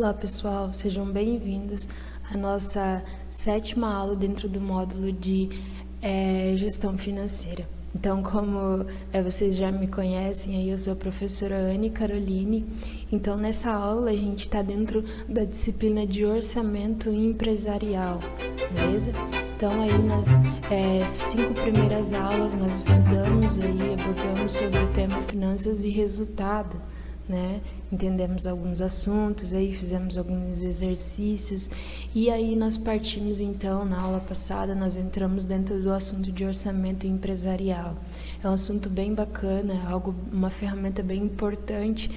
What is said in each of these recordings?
Olá pessoal, sejam bem-vindos à nossa 7ª aula dentro do módulo de gestão financeira. Então, como vocês já me conhecem, aí eu sou a professora Anne Caroline. Então, nessa aula a gente está dentro da disciplina de orçamento empresarial, beleza? Então, aí nas 5 primeiras aulas nós estudamos aí, abordamos sobre o tema finanças e resultado, né? Entendemos alguns assuntos, aí fizemos alguns exercícios e aí nós partimos então, na aula passada, nós entramos dentro do assunto de orçamento empresarial. É um assunto bem bacana, uma ferramenta bem importante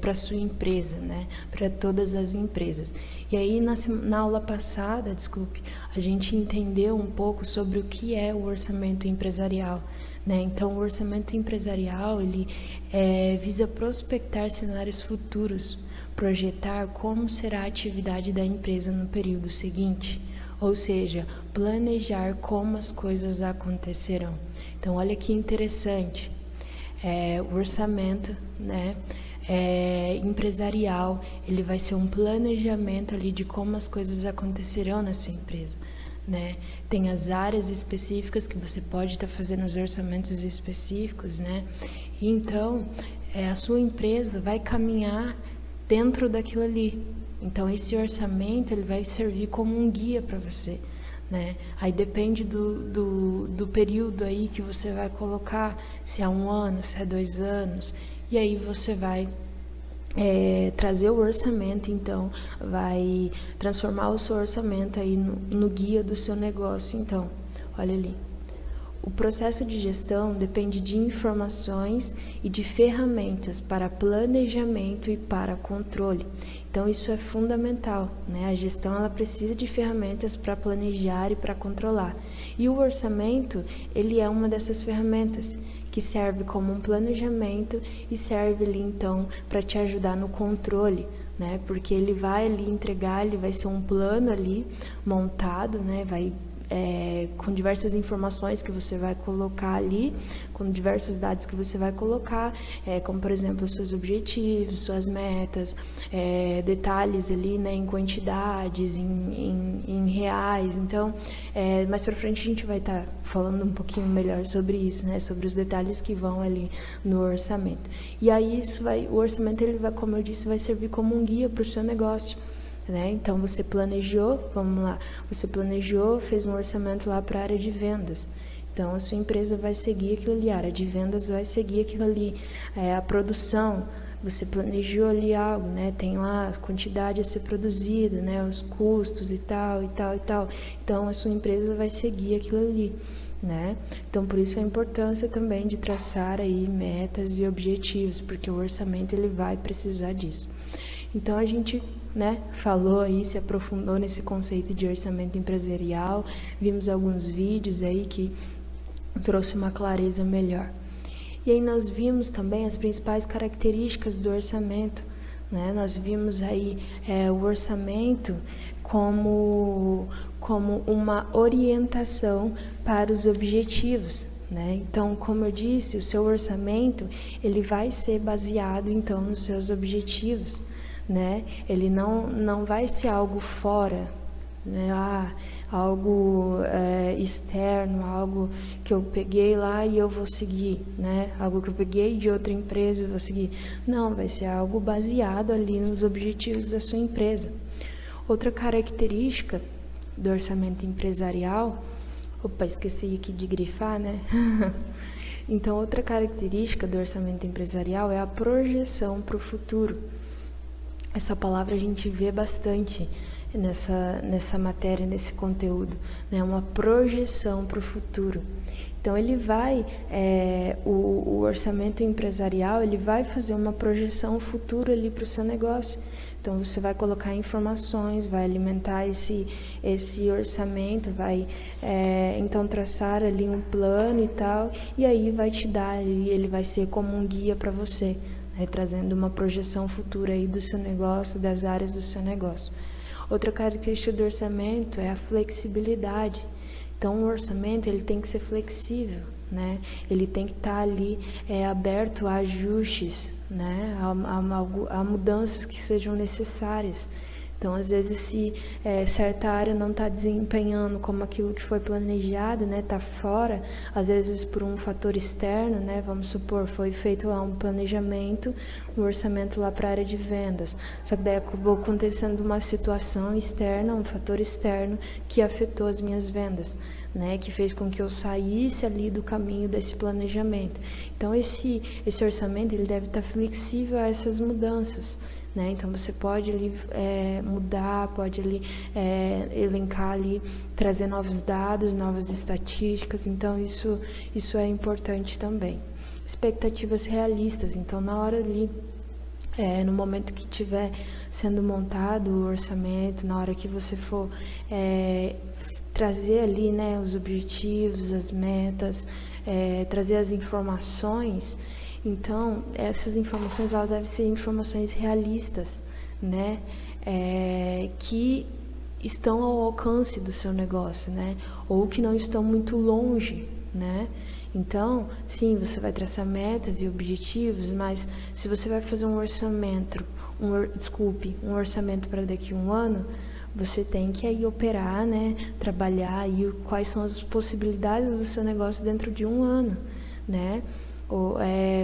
para a sua empresa, né? Para todas as empresas. E aí na aula passada, a gente entendeu um pouco sobre o que é o orçamento empresarial. Então, o orçamento empresarial ele visa prospectar cenários futuros, projetar como será a atividade da empresa no período seguinte, ou seja, planejar como as coisas acontecerão. Então, olha que interessante, o orçamento, empresarial, ele vai ser um planejamento ali de como as coisas acontecerão na sua empresa. Tem as áreas específicas que você pode estar fazendo os orçamentos específicos, E então a sua empresa vai caminhar dentro daquilo ali. Então esse orçamento ele vai servir como um guia para você, Aí depende do período aí que você vai colocar, se é 1 ano, se é 2 anos, e aí você vai trazer o orçamento, então vai transformar o seu orçamento aí no guia do seu negócio. Então, olha ali, o processo de gestão depende de informações e de ferramentas para planejamento e para controle. Então isso é fundamental, A gestão ela precisa de ferramentas para planejar e para controlar. E o orçamento, ele é uma dessas ferramentas que serve como um planejamento e serve ali então para te ajudar no controle, Porque ele vai ali entregar, ele vai ser um plano ali montado, Vai com diversas informações que você vai colocar ali, com diversos dados que você vai colocar, como por exemplo os seus objetivos, suas metas, detalhes ali, em quantidades, em reais. Então, mais para frente a gente vai estar falando um pouquinho melhor sobre isso, Sobre os detalhes que vão ali no orçamento. E aí o orçamento ele vai, como eu disse, vai servir como um guia para o seu negócio. Então você planejou, fez um orçamento lá para a área de vendas. Então a sua empresa vai seguir aquilo ali, a área de vendas vai seguir aquilo ali, a produção, você planejou ali algo, Tem lá a quantidade a ser produzida, os custos e tal, e tal, e tal. Então a sua empresa vai seguir aquilo ali. Então por isso a importância também de traçar aí metas e objetivos, porque o orçamento ele vai precisar disso. Então a gente falou aí, se aprofundou nesse conceito de orçamento empresarial, vimos alguns vídeos aí que trouxe uma clareza melhor. E aí nós vimos também as principais características do orçamento, Nós vimos aí o orçamento como uma orientação para os objetivos, Então, como eu disse, o seu orçamento ele vai ser baseado então nos seus objetivos, Ele não vai ser algo fora, algo externo, algo que eu peguei lá e eu vou seguir, Algo que eu peguei de outra empresa e vou seguir. Não, vai ser algo baseado ali nos objetivos da sua empresa. Outra característica do orçamento empresarial, esqueci aqui de grifar, Então, outra característica do orçamento empresarial é a projeção para o futuro. Essa palavra a gente vê bastante nessa matéria, nesse conteúdo, Uma projeção para o futuro. Então ele vai, o orçamento empresarial, ele vai fazer uma projeção futura ali para o seu negócio. Então você vai colocar informações, vai alimentar esse orçamento, vai então traçar ali um plano e tal, e aí vai te dar, ele vai ser como um guia para você, trazendo uma projeção futura aí do seu negócio, das áreas do seu negócio. Outra característica do orçamento é a flexibilidade. Então o orçamento ele tem que ser flexível, né? Ele tem que estar ali aberto a ajustes, né? A mudanças que sejam necessárias. Então, às vezes, se certa área não está desempenhando como aquilo que foi planejado, né, está fora, às vezes por um fator externo, né, vamos supor, foi feito lá um planejamento, um orçamento lá para a área de vendas, só que daí acabou acontecendo uma situação externa, um fator externo que afetou as minhas vendas, né, que fez com que eu saísse ali do caminho desse planejamento. Então, esse orçamento ele deve estar flexível a essas mudanças. Né? Então você pode ali mudar, pode ali elencar ali, trazer novos dados, novas estatísticas. Então isso é importante também. Expectativas realistas. Então na hora ali, no momento que estiver sendo montado o orçamento, na hora que você for trazer ali, né, os objetivos, as metas, trazer as informações. Então, essas informações elas devem ser informações realistas, né? Que estão ao alcance do seu negócio, né? Ou que não estão muito longe, né? Então, sim, você vai traçar metas e objetivos, mas se você vai fazer um orçamento, um orçamento para daqui a um ano, você tem que aí operar, né? Trabalhar aí quais são as possibilidades do seu negócio dentro de um ano, né?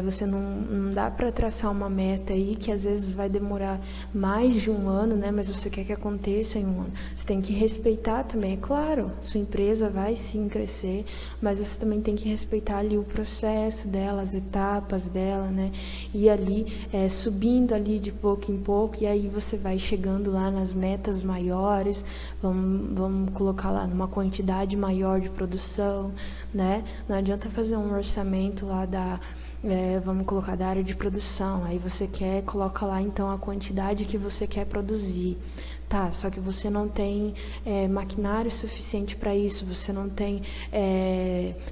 Você não dá para traçar uma meta aí que às vezes vai demorar mais de um ano, né? Mas você quer que aconteça em um ano. Você tem que respeitar também, é claro, sua empresa vai sim crescer, mas você também tem que respeitar ali o processo dela, as etapas dela, né? E ali subindo ali de pouco em pouco, e aí você vai chegando lá nas metas maiores, vamos colocar lá numa quantidade maior de produção, né? Não adianta fazer um orçamento lá vamos colocar da área de produção, aí você coloca lá então a quantidade que você quer produzir, tá? Só que você não tem maquinário suficiente para isso, você não tem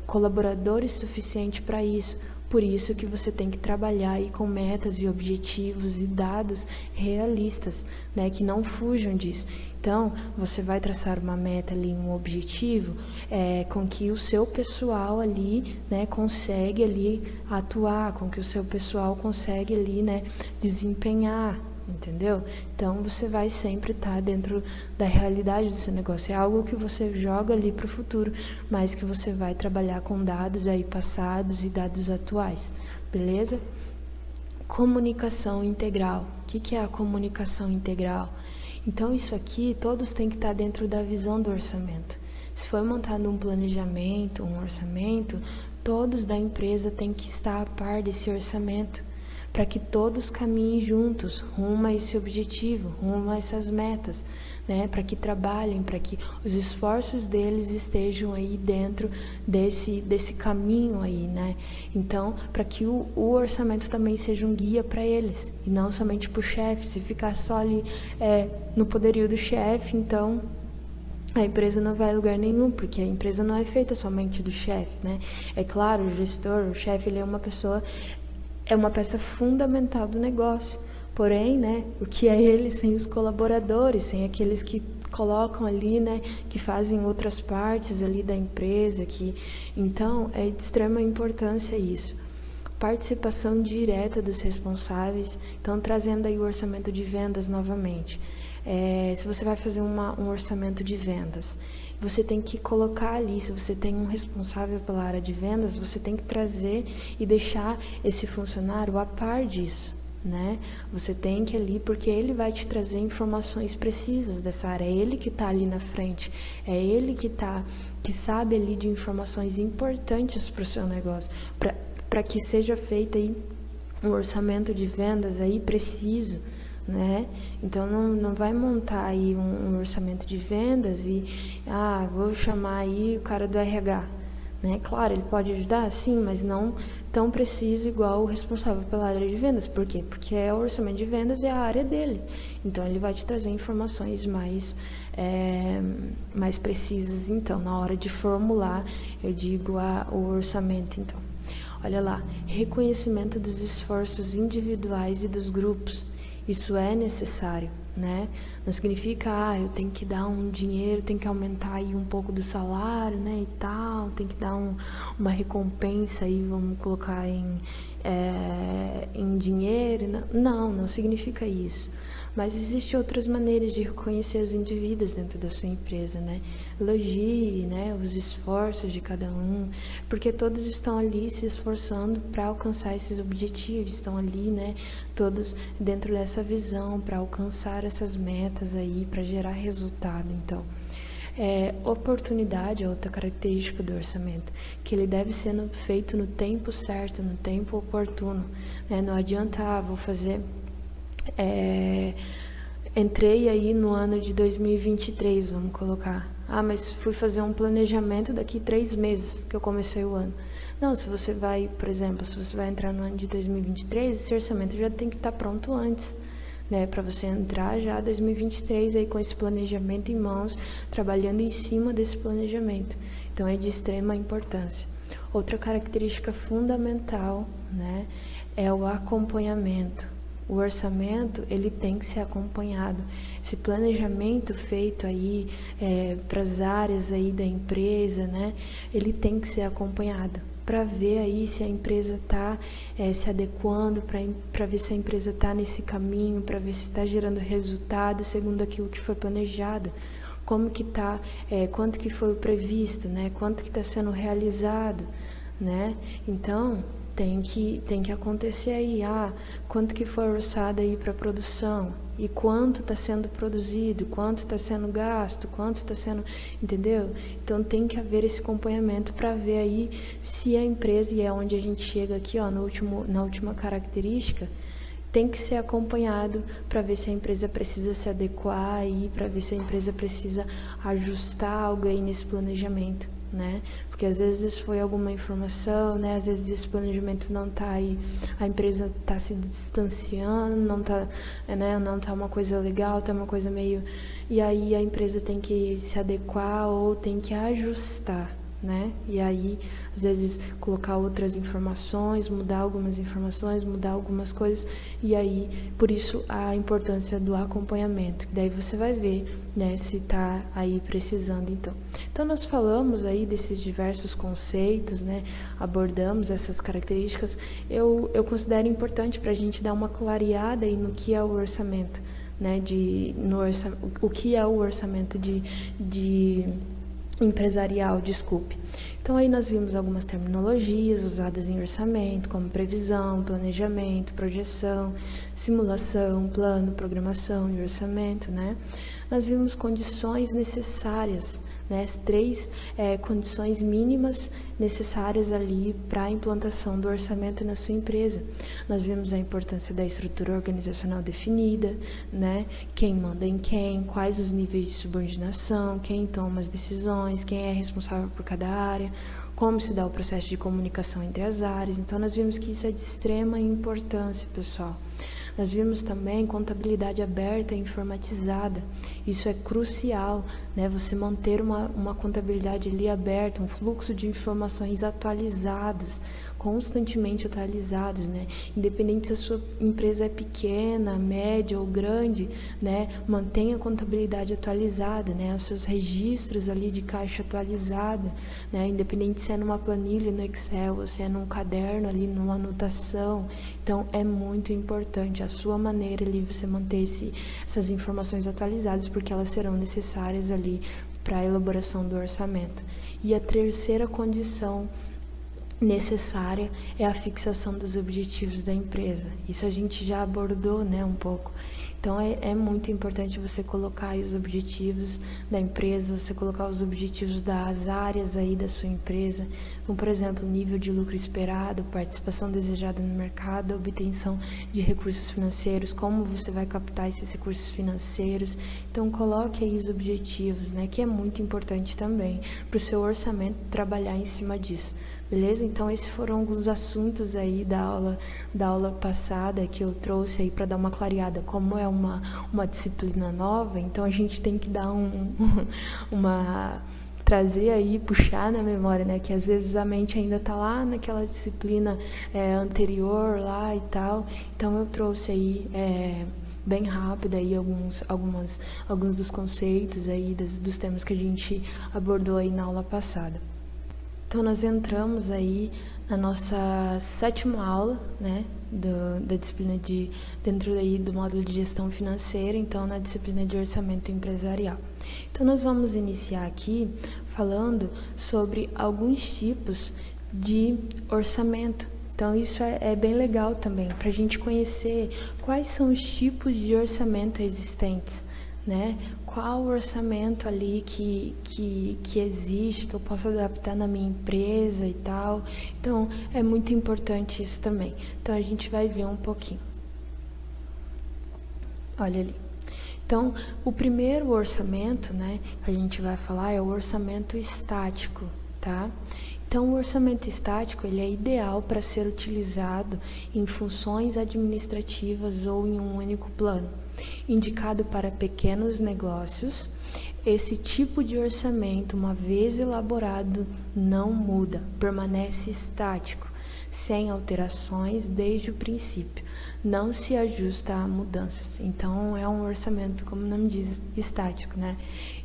colaboradores suficientes para isso. Por isso que você tem que trabalhar aí com metas e objetivos e dados realistas, né, que não fujam disso. Então, você vai traçar uma meta ali, um objetivo, com que o seu pessoal ali, né, consegue ali atuar, com que o seu pessoal consegue ali, né, desempenhar, entendeu? Então, você vai sempre estar dentro da realidade do seu negócio. É algo que você joga ali para o futuro, mas que você vai trabalhar com dados aí passados e dados atuais, beleza? Comunicação integral. O que é a comunicação integral? Então, isso aqui, todos têm que estar dentro da visão do orçamento. Se for montado um planejamento, um orçamento, todos da empresa têm que estar a par desse orçamento, para que todos caminhem juntos rumo a esse objetivo, rumo a essas metas, né? Para que trabalhem, para que os esforços deles estejam aí dentro desse caminho aí, né? Então, para que o orçamento também seja um guia para eles, e não somente para o chefe. Se ficar só ali no poderio do chefe, então a empresa não vai a lugar nenhum, porque a empresa não é feita somente do chefe, né? É claro, o gestor, o chefe, ele é uma peça fundamental do negócio. Porém, né, o que é ele sem os colaboradores, sem aqueles que colocam ali, né, que fazem outras partes ali da empresa, então é de extrema importância isso. Participação direta dos responsáveis, então trazendo aí o orçamento de vendas novamente. Se você vai fazer um orçamento de vendas, você tem que colocar ali, se você tem um responsável pela área de vendas, você tem que trazer e deixar esse funcionário a par disso, né? Você tem que ali, porque ele vai te trazer informações precisas dessa área, é ele que está ali na frente, é ele que sabe ali de informações importantes para o seu negócio, para que seja feito aí um orçamento de vendas aí preciso, né? Então não vai montar aí um orçamento de vendas e vou chamar aí o cara do RH, né? Claro, ele pode ajudar, sim, mas não tão preciso igual o responsável pela área de vendas. Por quê? Porque o orçamento de vendas é a área dele. Então ele vai te trazer informações mais precisas, então, na hora de formular, eu digo o orçamento, então. Olha lá, reconhecimento dos esforços individuais e dos grupos. Isso é necessário, né? Não significa, eu tenho que dar um dinheiro, tem que aumentar aí um pouco do salário, né, e tal, tem que dar uma recompensa aí, vamos colocar em dinheiro. Não significa isso. Mas existem outras maneiras de reconhecer os indivíduos dentro da sua empresa, né? Elogie, né, os esforços de cada um, porque todos estão ali se esforçando para alcançar esses objetivos, estão ali, né, todos dentro dessa visão para alcançar essas metas aí, para gerar resultado. Então, oportunidade é outra característica do orçamento, que ele deve ser feito no tempo certo, no tempo oportuno, né? Não adianta, vou fazer... entrei aí no ano de 2023, vamos colocar. Mas fui fazer um planejamento daqui 3 meses que eu comecei o ano. Não, se você vai, por exemplo, se você vai entrar no ano de 2023, esse orçamento já tem que estar pronto antes, né? Para você entrar já 2023 aí com esse planejamento em mãos, trabalhando em cima desse planejamento. Então é de extrema importância. Outra característica fundamental, né, é o acompanhamento. O orçamento, ele tem que ser acompanhado. Esse planejamento feito aí para as áreas aí da empresa, né, ele tem que ser acompanhado para ver aí se a empresa está se adequando, para ver se a empresa está nesse caminho, para ver se está gerando resultado segundo aquilo que foi planejado. Como que está, quanto que foi o previsto, né, quanto que está sendo realizado, né? Então... Tem que acontecer aí, quanto que foi orçado aí para produção, e quanto está sendo produzido, quanto está sendo gasto, quanto está sendo, entendeu? Então tem que haver esse acompanhamento para ver aí se a empresa, e é onde a gente chega aqui, na última característica, tem que ser acompanhado para ver se a empresa precisa se adequar aí, para ver se a empresa precisa ajustar algo aí nesse planejamento, né? Porque às vezes foi alguma informação, né? Às vezes esse planejamento não está aí, a empresa está se distanciando, não está, né? Não está uma coisa legal, está uma coisa meio... E aí a empresa tem que se adequar ou tem que ajustar, né? E aí, às vezes, colocar outras informações, mudar algumas informações, mudar algumas coisas, e aí, por isso, a importância do acompanhamento, que daí você vai ver, né, se está aí precisando, então. Então, nós falamos aí desses diversos conceitos, né, abordamos essas características. Eu considero importante para a gente dar uma clareada aí no que é o orçamento, né, o que é o orçamento de empresarial, desculpe. Então aí nós vimos algumas terminologias usadas em orçamento, como previsão, planejamento, projeção, simulação, plano, programação de orçamento, né? Nós vimos condições necessárias, né? As 3 condições mínimas necessárias ali para a implantação do orçamento na sua empresa. Nós vimos a importância da estrutura organizacional definida, né? Quem manda em quem, quais os níveis de subordinação, quem toma as decisões, quem é responsável por cada área, como se dá o processo de comunicação entre as áreas. Então, nós vimos que isso é de extrema importância, pessoal. Nós vimos também contabilidade aberta e informatizada. Isso é crucial, né? Você manter uma contabilidade ali aberta, um fluxo de informações atualizados, constantemente atualizados, né? Independente se a sua empresa é pequena, média ou grande, né? Mantenha a contabilidade atualizada, né? Os seus registros ali de caixa atualizada, né? Independente se é numa planilha no Excel, ou se é num caderno ali, numa anotação. Então, é muito importante a sua maneira ali, você manter essas informações atualizadas, porque elas serão necessárias ali para a elaboração do orçamento. E a terceira condição necessária é a fixação dos objetivos da empresa. Isso a gente já abordou, né, um pouco. Então, é muito importante você colocar aí os objetivos da empresa, você colocar os objetivos das áreas aí da sua empresa, como, por exemplo, nível de lucro esperado, participação desejada no mercado, obtenção de recursos financeiros, como você vai captar esses recursos financeiros. Então, coloque aí os objetivos, né, que é muito importante também para o seu orçamento trabalhar em cima disso. Beleza? Então, esses foram alguns assuntos aí da aula passada que eu trouxe aí para dar uma clareada. Como é uma disciplina nova, então a gente tem que dar trazer aí, puxar na memória, né? Que às vezes a mente ainda tá lá naquela disciplina anterior lá e tal. Então, eu trouxe aí bem rápida aí alguns dos conceitos aí dos temas que a gente abordou aí na aula passada. Então nós entramos aí na nossa 7ª aula, né, da disciplina dentro aí do módulo de gestão financeira, então na disciplina de orçamento empresarial. Então nós vamos iniciar aqui falando sobre alguns tipos de orçamento. Então isso é bem legal também, para a gente conhecer quais são os tipos de orçamento existentes, né? Qual orçamento ali que existe, que eu posso adaptar na minha empresa e tal. Então, é muito importante isso também. Então, a gente vai ver um pouquinho. Olha ali. Então, o primeiro orçamento, né, que a gente vai falar é o orçamento estático, tá? Então, o orçamento estático, ele é ideal para ser utilizado em funções administrativas ou em um único plano. Indicado para pequenos negócios, esse tipo de orçamento, uma vez elaborado, não muda, permanece estático, sem alterações desde o princípio, não se ajusta a mudanças. Então, é um orçamento, como o nome diz, estático, né?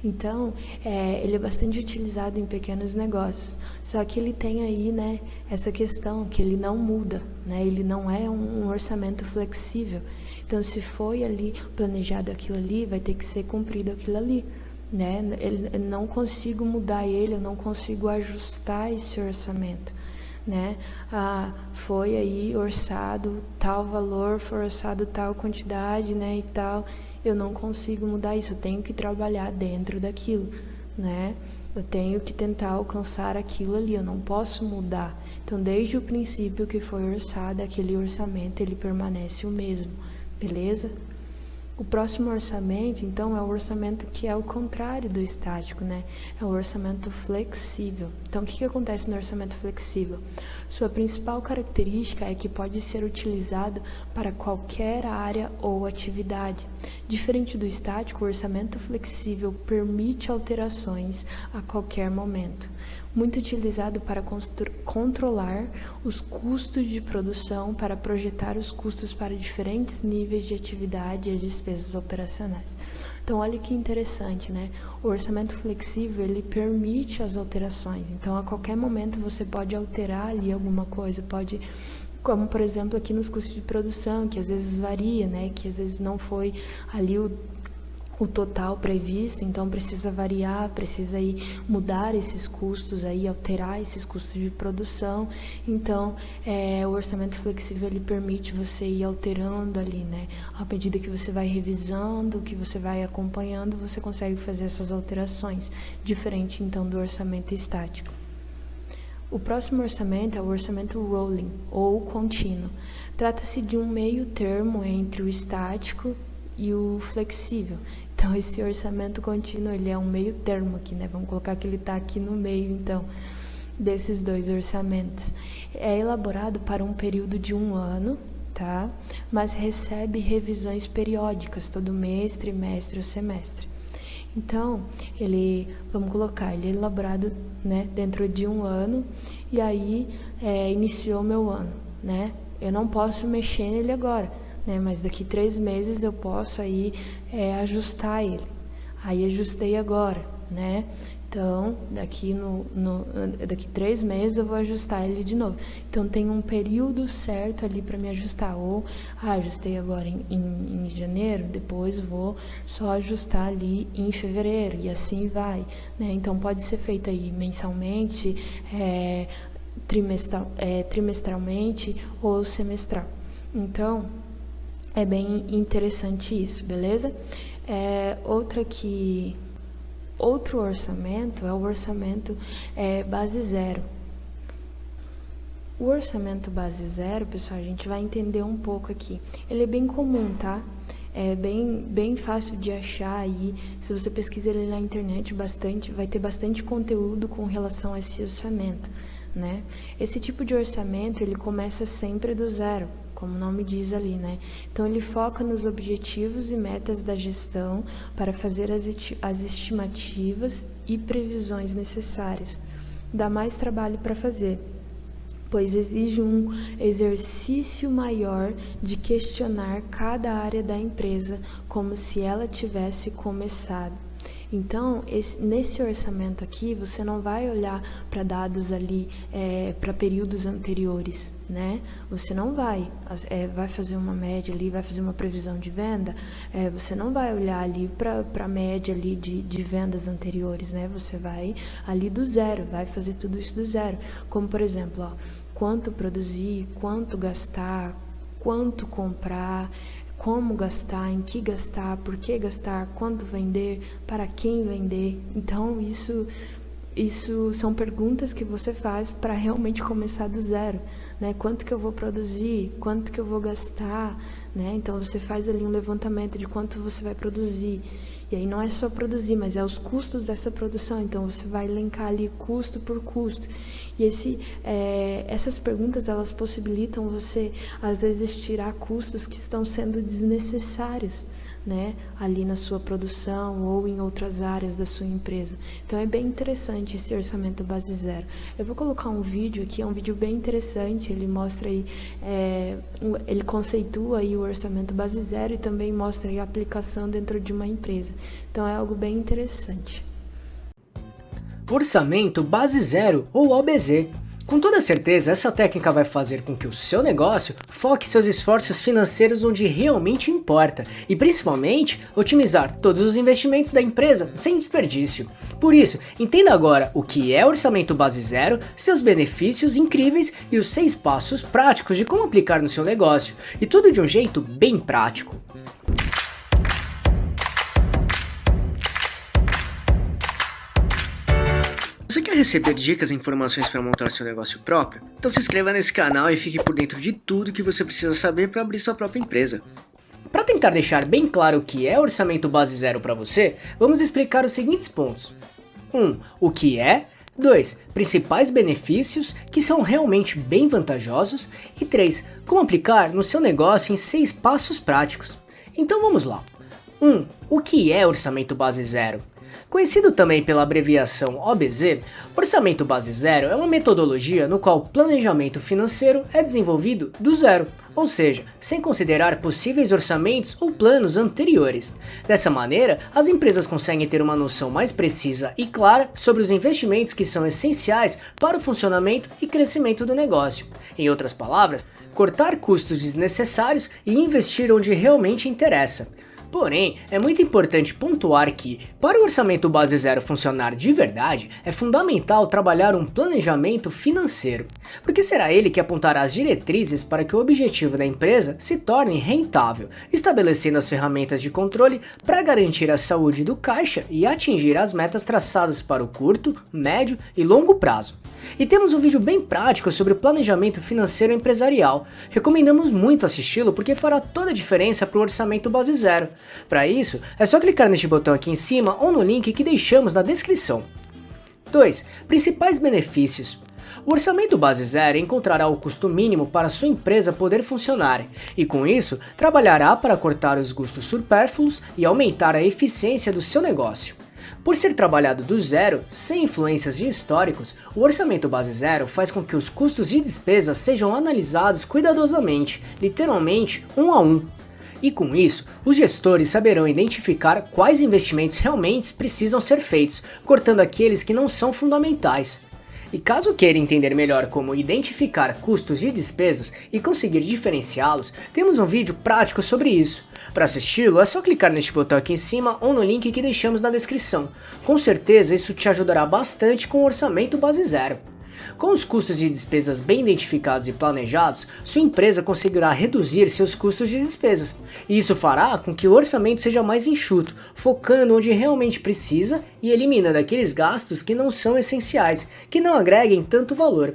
Então, ele é bastante utilizado em pequenos negócios, só que ele tem aí, né, essa questão que ele não muda, né? Ele não é um orçamento flexível. Então, se foi ali planejado aquilo ali, vai ter que ser cumprido aquilo ali, né? Eu não consigo mudar ele, eu não consigo ajustar esse orçamento, né? Foi aí orçado tal valor, foi orçado tal quantidade, né, e tal. Eu não consigo mudar isso, eu tenho que trabalhar dentro daquilo, né? Eu tenho que tentar alcançar aquilo ali, eu não posso mudar. Então, desde o princípio que foi orçado, aquele orçamento, ele permanece o mesmo. Beleza? O próximo orçamento, então, é o orçamento que é o contrário do estático, né? É o orçamento flexível. Então, o que acontece no orçamento flexível? Sua principal característica é que pode ser utilizado para qualquer área ou atividade. Diferente do estático, o orçamento flexível permite alterações a qualquer momento. Muito utilizado para controlar os custos de produção, para projetar os custos para diferentes níveis de atividade e as despesas operacionais. Então, olha que interessante, né? O orçamento flexível, ele permite as alterações. Então, a qualquer momento você pode alterar ali alguma coisa, como por exemplo aqui nos custos de produção, que às vezes varia, né? Que às vezes não foi ali o total previsto, então precisa variar, precisa aí mudar esses custos aí, alterar esses custos de produção. Então, o orçamento flexível, ele permite você ir alterando ali, né? À medida que você vai revisando, que você vai acompanhando, você consegue fazer essas alterações, diferente então do orçamento estático. O próximo orçamento é o orçamento rolling, ou contínuo. Trata-se de um meio termo entre o estático e o flexível. Então, esse orçamento contínuo, ele é um meio termo aqui, né? Vamos colocar que ele está aqui no meio, então, desses dois orçamentos. É elaborado para um período de 1 ano, tá? Mas recebe revisões periódicas, todo mês, trimestre ou semestre. Então, vamos colocar, ele é elaborado, né, dentro de 1 ano, e aí iniciou meu ano, né? Eu não posso mexer nele agora, né? Mas daqui 3 meses eu posso aí ajustar ele. Aí ajustei agora, né? Então, daqui 3 meses eu vou ajustar ele de novo. Então, tem um período certo ali para me ajustar. Ou, ajustei agora em janeiro, depois vou só ajustar ali em fevereiro, e assim vai, né? Então, pode ser feito aí mensalmente, trimestralmente ou semestral. Então, é bem interessante isso, beleza? Outro orçamento é o orçamento base zero. O orçamento base zero, pessoal, a gente vai entender um pouco aqui. Ele é bem comum, tá? É bem fácil de achar aí. Se você pesquisar ele na internet, vai ter bastante conteúdo com relação a esse orçamento, né? Esse tipo de orçamento, ele começa sempre do zero, como o nome diz ali, né? Então, ele foca nos objetivos e metas da gestão para fazer as estimativas e previsões necessárias. Dá mais trabalho para fazer, pois exige um exercício maior de questionar cada área da empresa como se ela tivesse começado. Então, nesse orçamento aqui, você não vai olhar para dados ali, para períodos anteriores, né? Você não vai fazer uma média ali, vai fazer uma previsão de venda, você não vai olhar ali para a média ali de vendas anteriores, né? Você vai ali do zero, vai fazer tudo isso do zero. Como, por exemplo, ó, quanto produzir, quanto gastar, quanto comprar, como gastar, em que gastar, por que gastar, quando vender, para quem vender. Então, isso são perguntas que você faz para realmente começar do zero, né? Quanto que eu vou produzir, quanto que eu vou gastar, né? Então, você faz ali um levantamento de quanto você vai produzir. E aí não é só produzir, mas é os custos dessa produção. Então, você vai elencar ali custo por custo. E essas perguntas, elas possibilitam você, às vezes, tirar custos que estão sendo desnecessários, né, ali na sua produção ou em outras áreas da sua empresa. Então, é bem interessante esse orçamento base zero. Eu vou colocar um vídeo aqui, é um vídeo bem interessante, ele mostra aí, ele conceitua aí o orçamento base zero e também mostra aí a aplicação dentro de uma empresa. Então, é algo bem interessante. Orçamento base zero ou OBZ. Com toda certeza, essa técnica vai fazer com que o seu negócio foque seus esforços financeiros onde realmente importa e, principalmente, otimizar todos os investimentos da empresa sem desperdício. Por isso, entenda agora o que é orçamento base zero, seus benefícios incríveis e os 6 passos práticos de como aplicar no seu negócio, e tudo de um jeito bem prático. Você quer receber dicas e informações para montar seu negócio próprio? Então se inscreva nesse canal e fique por dentro de tudo que você precisa saber para abrir sua própria empresa. Para tentar deixar bem claro o que é orçamento base zero para você, vamos explicar os seguintes pontos. 1. O que é? 2. Principais benefícios, que são realmente bem vantajosos. E 3. Como aplicar no seu negócio em 6 passos práticos. Então vamos lá. 1. O que é orçamento base zero? Conhecido também pela abreviação OBZ, orçamento base zero é uma metodologia no qual o planejamento financeiro é desenvolvido do zero, ou seja, sem considerar possíveis orçamentos ou planos anteriores. Dessa maneira, as empresas conseguem ter uma noção mais precisa e clara sobre os investimentos que são essenciais para o funcionamento e crescimento do negócio. Em outras palavras, cortar custos desnecessários e investir onde realmente interessa. Porém, é muito importante pontuar que, para o orçamento base zero funcionar de verdade, é fundamental trabalhar um planejamento financeiro, porque será ele que apontará as diretrizes para que o objetivo da empresa se torne rentável, estabelecendo as ferramentas de controle para garantir a saúde do caixa e atingir as metas traçadas para o curto, médio e longo prazo. E temos um vídeo bem prático sobre o planejamento financeiro empresarial. Recomendamos muito assisti-lo porque fará toda a diferença para o orçamento base zero. Para isso, é só clicar neste botão aqui em cima ou no link que deixamos na descrição. 2. Principais benefícios. O orçamento base zero encontrará o custo mínimo para sua empresa poder funcionar e, com isso, trabalhará para cortar os custos supérfluos e aumentar a eficiência do seu negócio. Por ser trabalhado do zero, sem influências de históricos, o orçamento base zero faz com que os custos de despesa sejam analisados cuidadosamente, literalmente um a um. E com isso, os gestores saberão identificar quais investimentos realmente precisam ser feitos, cortando aqueles que não são fundamentais. E caso queira entender melhor como identificar custos de despesas e conseguir diferenciá-los, temos um vídeo prático sobre isso. Para assisti-lo, é só clicar neste botão aqui em cima ou no link que deixamos na descrição. Com certeza isso te ajudará bastante com o orçamento base zero. Com os custos de despesas bem identificados e planejados, sua empresa conseguirá reduzir seus custos de despesas. E isso fará com que o orçamento seja mais enxuto, focando onde realmente precisa e eliminando aqueles gastos que não são essenciais, que não agreguem tanto valor.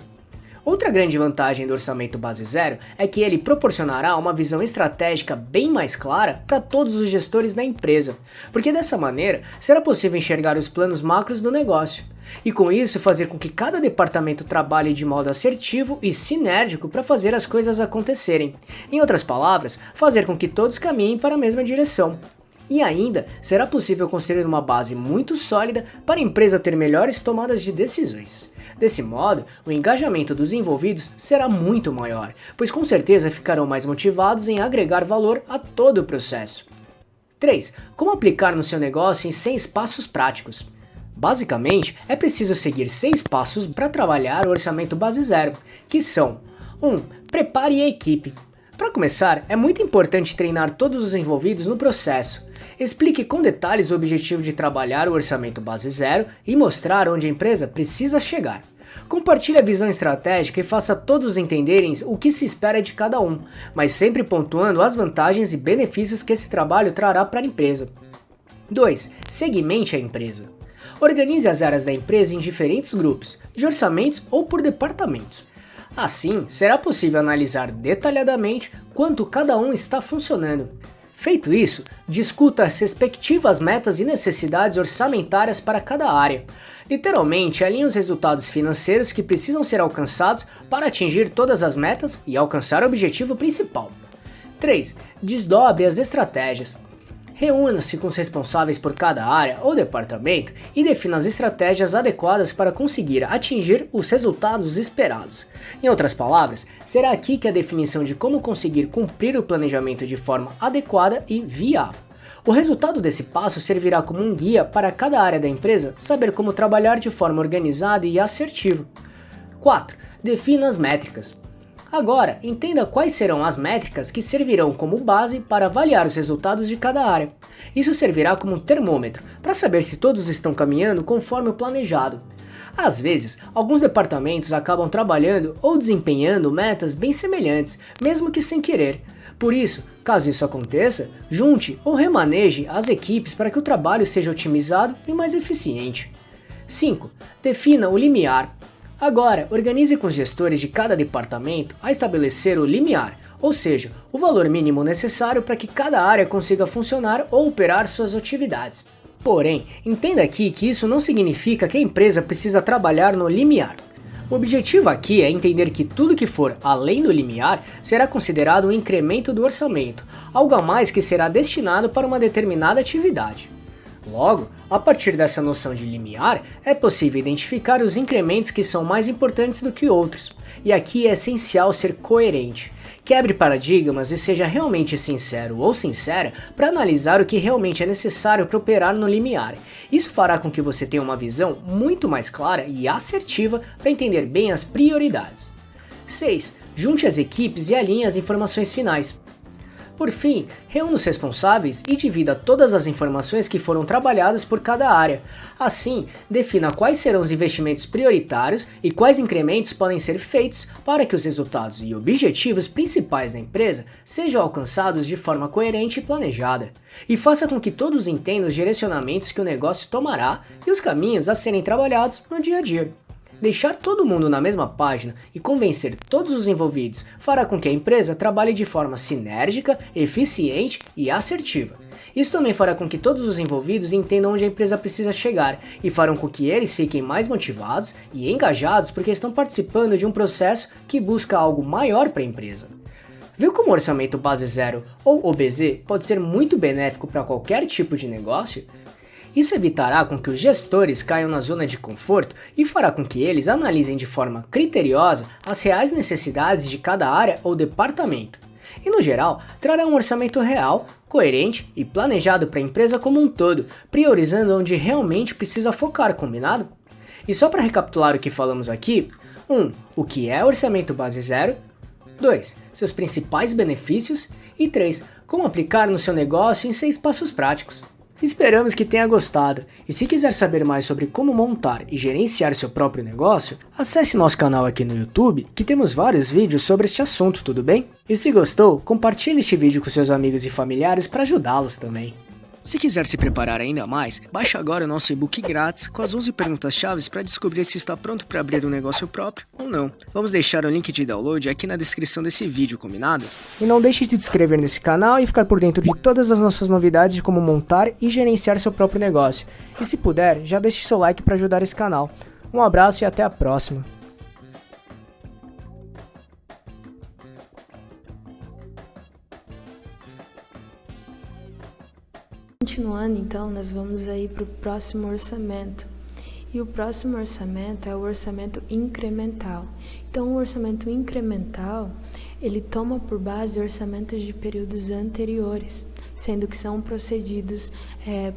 Outra grande vantagem do orçamento base zero é que ele proporcionará uma visão estratégica bem mais clara para todos os gestores da empresa, porque dessa maneira será possível enxergar os planos macros do negócio, e com isso fazer com que cada departamento trabalhe de modo assertivo e sinérgico para fazer as coisas acontecerem. Em outras palavras, fazer com que todos caminhem para a mesma direção. E ainda será possível construir uma base muito sólida para a empresa ter melhores tomadas de decisões. Desse modo, o engajamento dos envolvidos será muito maior, pois com certeza ficarão mais motivados em agregar valor a todo o processo. 3. Como aplicar no seu negócio em 6 passos práticos? Basicamente, é preciso seguir 6 passos para trabalhar o orçamento base zero, que são: 1. Prepare a equipe. Para começar, é muito importante treinar todos os envolvidos no processo. Explique com detalhes o objetivo de trabalhar o orçamento base zero e mostrar onde a empresa precisa chegar. Compartilhe a visão estratégica e faça todos entenderem o que se espera de cada um, mas sempre pontuando as vantagens e benefícios que esse trabalho trará para a empresa. 2. Segmente a empresa. Organize as áreas da empresa em diferentes grupos, de orçamentos ou por departamentos. Assim, será possível analisar detalhadamente quanto cada um está funcionando. Feito isso, discuta as respectivas metas e necessidades orçamentárias para cada área. Literalmente, alinhe os resultados financeiros que precisam ser alcançados para atingir todas as metas e alcançar o objetivo principal. 3. Desdobre as estratégias. Reúna-se com os responsáveis por cada área ou departamento e defina as estratégias adequadas para conseguir atingir os resultados esperados. Em outras palavras, será aqui que a definição de como conseguir cumprir o planejamento de forma adequada e viável. O resultado desse passo servirá como um guia para cada área da empresa saber como trabalhar de forma organizada e assertiva. 4. Defina as métricas. Agora, entenda quais serão as métricas que servirão como base para avaliar os resultados de cada área. Isso servirá como um termômetro para saber se todos estão caminhando conforme o planejado. Às vezes, alguns departamentos acabam trabalhando ou desempenhando metas bem semelhantes, mesmo que sem querer. Por isso, caso isso aconteça, junte ou remaneje as equipes para que o trabalho seja otimizado e mais eficiente. 5. Defina o limiar. Agora, organize com os gestores de cada departamento a estabelecer o limiar, ou seja, o valor mínimo necessário para que cada área consiga funcionar ou operar suas atividades. Porém, entenda aqui que isso não significa que a empresa precisa trabalhar no limiar. O objetivo aqui é entender que tudo que for além do limiar será considerado um incremento do orçamento, algo a mais que será destinado para uma determinada atividade. Logo, a partir dessa noção de limiar, é possível identificar os incrementos que são mais importantes do que outros, e aqui é essencial ser coerente. Quebre paradigmas e seja realmente sincero ou sincera para analisar o que realmente é necessário para operar no limiar. Isso fará com que você tenha uma visão muito mais clara e assertiva para entender bem as prioridades. 6. Junte as equipes e alinhe as informações finais. Por fim, reúna os responsáveis e divida todas as informações que foram trabalhadas por cada área. Assim, defina quais serão os investimentos prioritários e quais incrementos podem ser feitos para que os resultados e objetivos principais da empresa sejam alcançados de forma coerente e planejada. E faça com que todos entendam os direcionamentos que o negócio tomará e os caminhos a serem trabalhados no dia a dia. Deixar todo mundo na mesma página e convencer todos os envolvidos fará com que a empresa trabalhe de forma sinérgica, eficiente e assertiva. Isso também fará com que todos os envolvidos entendam onde a empresa precisa chegar e farão com que eles fiquem mais motivados e engajados porque estão participando de um processo que busca algo maior para a empresa. Viu como o orçamento base zero ou OBZ pode ser muito benéfico para qualquer tipo de negócio? Isso evitará com que os gestores caiam na zona de conforto e fará com que eles analisem de forma criteriosa as reais necessidades de cada área ou departamento. E no geral, trará um orçamento real, coerente e planejado para a empresa como um todo, priorizando onde realmente precisa focar, combinado? E só para recapitular o que falamos aqui: 1. O que é orçamento base zero? 2. Seus principais benefícios? E 3. Como aplicar no seu negócio em 6 passos práticos. Esperamos que tenha gostado, e se quiser saber mais sobre como montar e gerenciar seu próprio negócio, acesse nosso canal aqui no YouTube, que temos vários vídeos sobre este assunto, tudo bem? E se gostou, compartilhe este vídeo com seus amigos e familiares para ajudá-los também. Se quiser se preparar ainda mais, baixe agora o nosso e-book grátis com as 11 perguntas-chave para descobrir se está pronto para abrir um negócio próprio ou não. Vamos deixar o link de download aqui na descrição desse vídeo, combinado? E não deixe de se inscrever nesse canal e ficar por dentro de todas as nossas novidades de como montar e gerenciar seu próprio negócio. E se puder, já deixe seu like para ajudar esse canal. Um abraço e até a próxima! continuando, então, nós vamos aí para o próximo orçamento. E o próximo orçamento é o orçamento incremental. Então, o orçamento incremental, ele toma por base orçamentos de períodos anteriores, sendo que são procedidos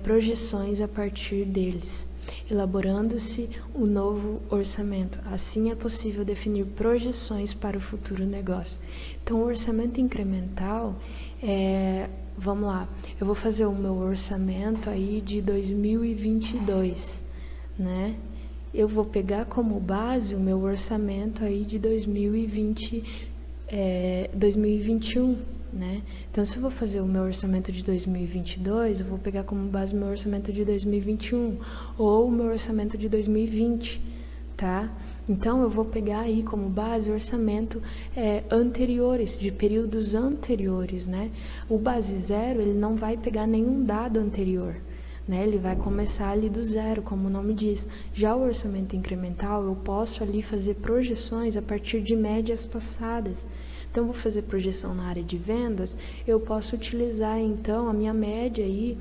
projeções a partir deles, elaborando-se um novo orçamento. Assim é possível definir projeções para o futuro negócio. Então, o orçamento incremental vamos lá, eu vou fazer o meu orçamento aí de 2022, né? Eu vou pegar como base o meu orçamento aí de 2021, né? Então, se eu vou fazer o meu orçamento de 2022, eu vou pegar como base o meu orçamento de 2021 ou o meu orçamento de 2020, tá? Então, eu vou pegar aí como base o orçamento anteriores, de períodos anteriores, né? O base zero, ele não vai pegar nenhum dado anterior, né? Ele vai começar ali do zero, como o nome diz. Já o orçamento incremental, eu posso ali fazer projeções a partir de médias passadas. Então, eu vou fazer projeção na área de vendas, eu posso utilizar, então, a minha média aí,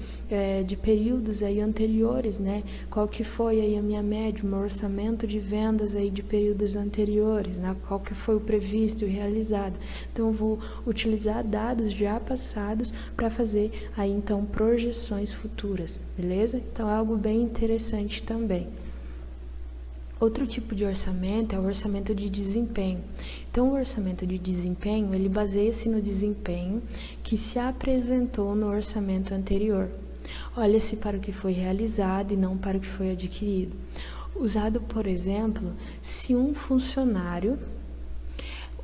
de períodos aí anteriores, né? Qual que foi aí a minha média, o meu orçamento de vendas aí de períodos anteriores, né? Qual que foi o previsto e o realizado. Então, eu vou utilizar dados já passados para fazer aí, então, projeções futuras, beleza? Então, é algo bem interessante também. Outro tipo de orçamento é o orçamento de desempenho. Então, o orçamento de desempenho, ele baseia-se no desempenho que se apresentou no orçamento anterior. Olha-se para o que foi realizado e não para o que foi adquirido. Usado, por exemplo, se um funcionário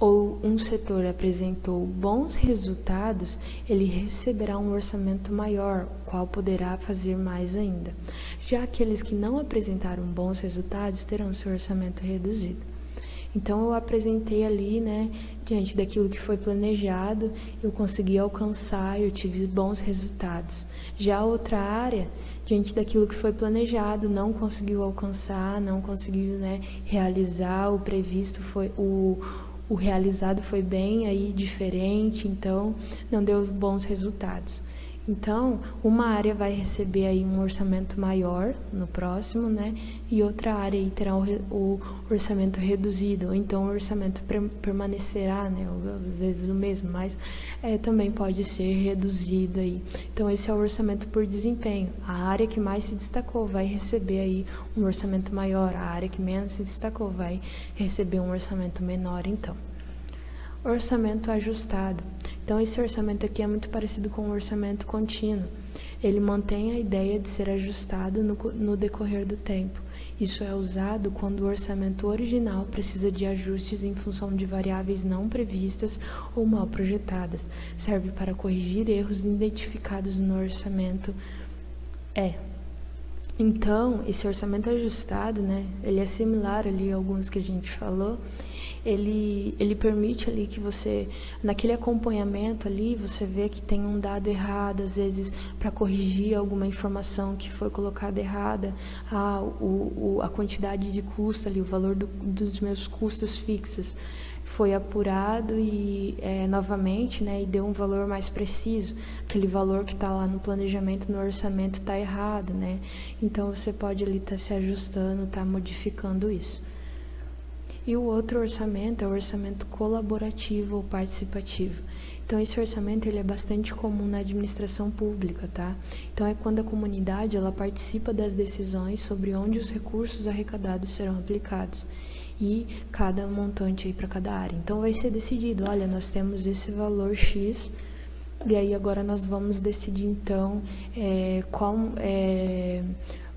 ou um setor apresentou bons resultados, ele receberá um orçamento maior, o qual poderá fazer mais ainda. Já aqueles que não apresentaram bons resultados terão seu orçamento reduzido. Então, eu apresentei ali, né, diante daquilo que foi planejado, eu consegui alcançar, eu tive bons resultados. Já outra área, diante daquilo que foi planejado, não conseguiu alcançar, não conseguiu, né, realizar, o previsto foi o realizado foi bem aí diferente, então não deu bons resultados. Então, uma área vai receber aí um orçamento maior no próximo, né? E outra área aí terá o orçamento reduzido, ou então o orçamento permanecerá, né? Às vezes o mesmo, mas também pode ser reduzido aí. Então, esse é o orçamento por desempenho. A área que mais se destacou vai receber aí um orçamento maior, a área que menos se destacou vai receber um orçamento menor, então. Orçamento ajustado. Então, esse orçamento aqui é muito parecido com o orçamento contínuo. Ele mantém a ideia de ser ajustado no decorrer do tempo. Isso é usado quando o orçamento original precisa de ajustes em função de variáveis não previstas ou mal projetadas. Serve para corrigir erros identificados no orçamento. Então, esse orçamento ajustado, né, ele é similar ali a alguns que a gente falou. Ele permite ali que você, naquele acompanhamento ali, você vê que tem um dado errado, às vezes para corrigir alguma informação que foi colocada errada, a quantidade de custo ali, o valor dos meus custos fixos foi apurado e novamente, né, e deu um valor mais preciso. Aquele valor que está lá no planejamento, no orçamento, está errado, né? Então, você pode ali estar se ajustando, estar modificando isso. E o outro orçamento é o orçamento colaborativo ou participativo. Então, esse orçamento ele é bastante comum na administração pública, tá? Então, é quando a comunidade ela participa das decisões sobre onde os recursos arrecadados serão aplicados e cada montante aí para cada área. Então, vai ser decidido, olha, nós temos esse valor X e aí agora nós vamos decidir, então,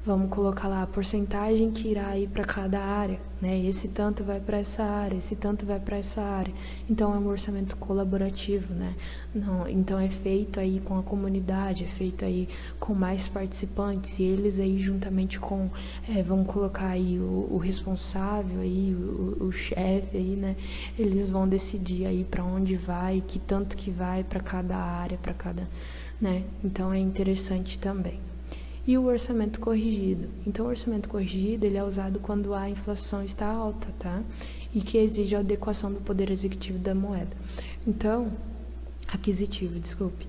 vamos colocar lá a porcentagem que irá ir para cada área, né? Esse tanto vai para essa área, esse tanto vai para essa área. Então, é um orçamento colaborativo, né? Não, então, é feito aí com a comunidade, é feito aí com mais participantes e eles aí juntamente com, vão colocar aí o responsável aí, o chefe aí, né? Eles vão decidir aí para onde vai, que tanto que vai para cada área, para cada, né? Então, é interessante também. E o orçamento corrigido. Então, o orçamento corrigido ele é usado quando a inflação está alta, tá? E que exige a adequação do poder executivo da moeda. Então, aquisitivo, desculpe.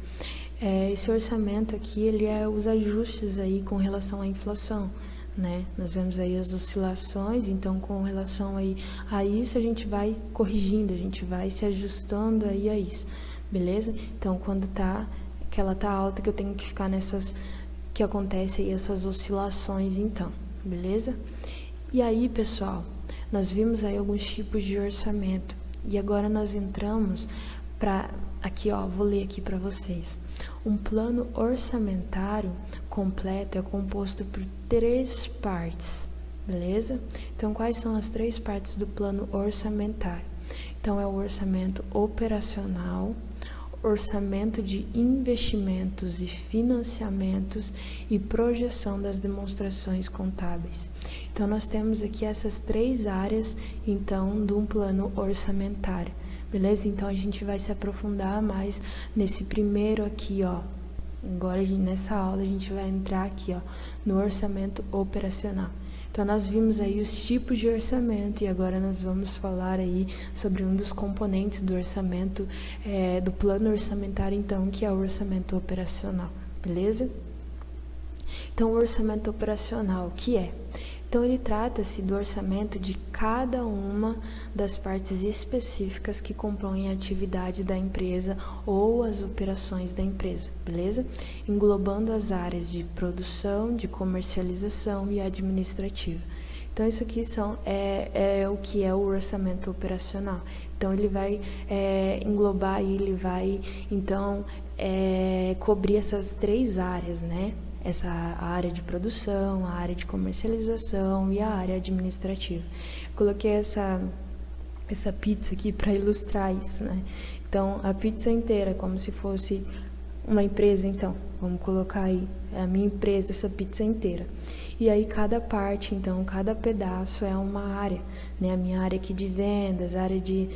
esse orçamento aqui, ele é os ajustes aí com relação à inflação, né? Nós vemos aí as oscilações, então com relação aí a isso a gente vai corrigindo, a gente vai se ajustando aí a isso, beleza? Então quando que ela tá alta, que eu tenho que ficar nessas, que acontece aí essas oscilações então, beleza? E aí, pessoal, nós vimos aí alguns tipos de orçamento e agora nós entramos para aqui, ó, vou ler aqui para vocês. Um plano orçamentário completo é composto por 3 partes, beleza? Então, quais são as 3 partes do plano orçamentário? Então, é o orçamento operacional, orçamento de investimentos e financiamentos e projeção das demonstrações contábeis. Então, nós temos aqui essas 3 áreas, então, de um plano orçamentário. Beleza? Então, a gente vai se aprofundar mais nesse primeiro aqui, ó. Agora, nessa aula, a gente vai entrar aqui, ó, no orçamento operacional. Então, nós vimos aí os tipos de orçamento e agora nós vamos falar aí sobre um dos componentes do orçamento, do plano orçamentário, então, que é o orçamento operacional. Beleza? Então, o orçamento operacional, o que é? Então, ele trata-se do orçamento de cada uma das partes específicas que compõem a atividade da empresa ou as operações da empresa, beleza? Englobando as áreas de produção, de comercialização e administrativa. Então, isso aqui é o que é o orçamento operacional. Então, ele vai englobar e ele vai, então, cobrir essas 3 áreas, né? A área de produção, a área de comercialização e a área administrativa. Coloquei essa pizza aqui para ilustrar isso, né? Então, a pizza inteira, como se fosse uma empresa, então, vamos colocar aí a minha empresa, essa pizza inteira. E aí cada parte, então, cada pedaço é uma área, né? A minha área aqui de vendas, a área de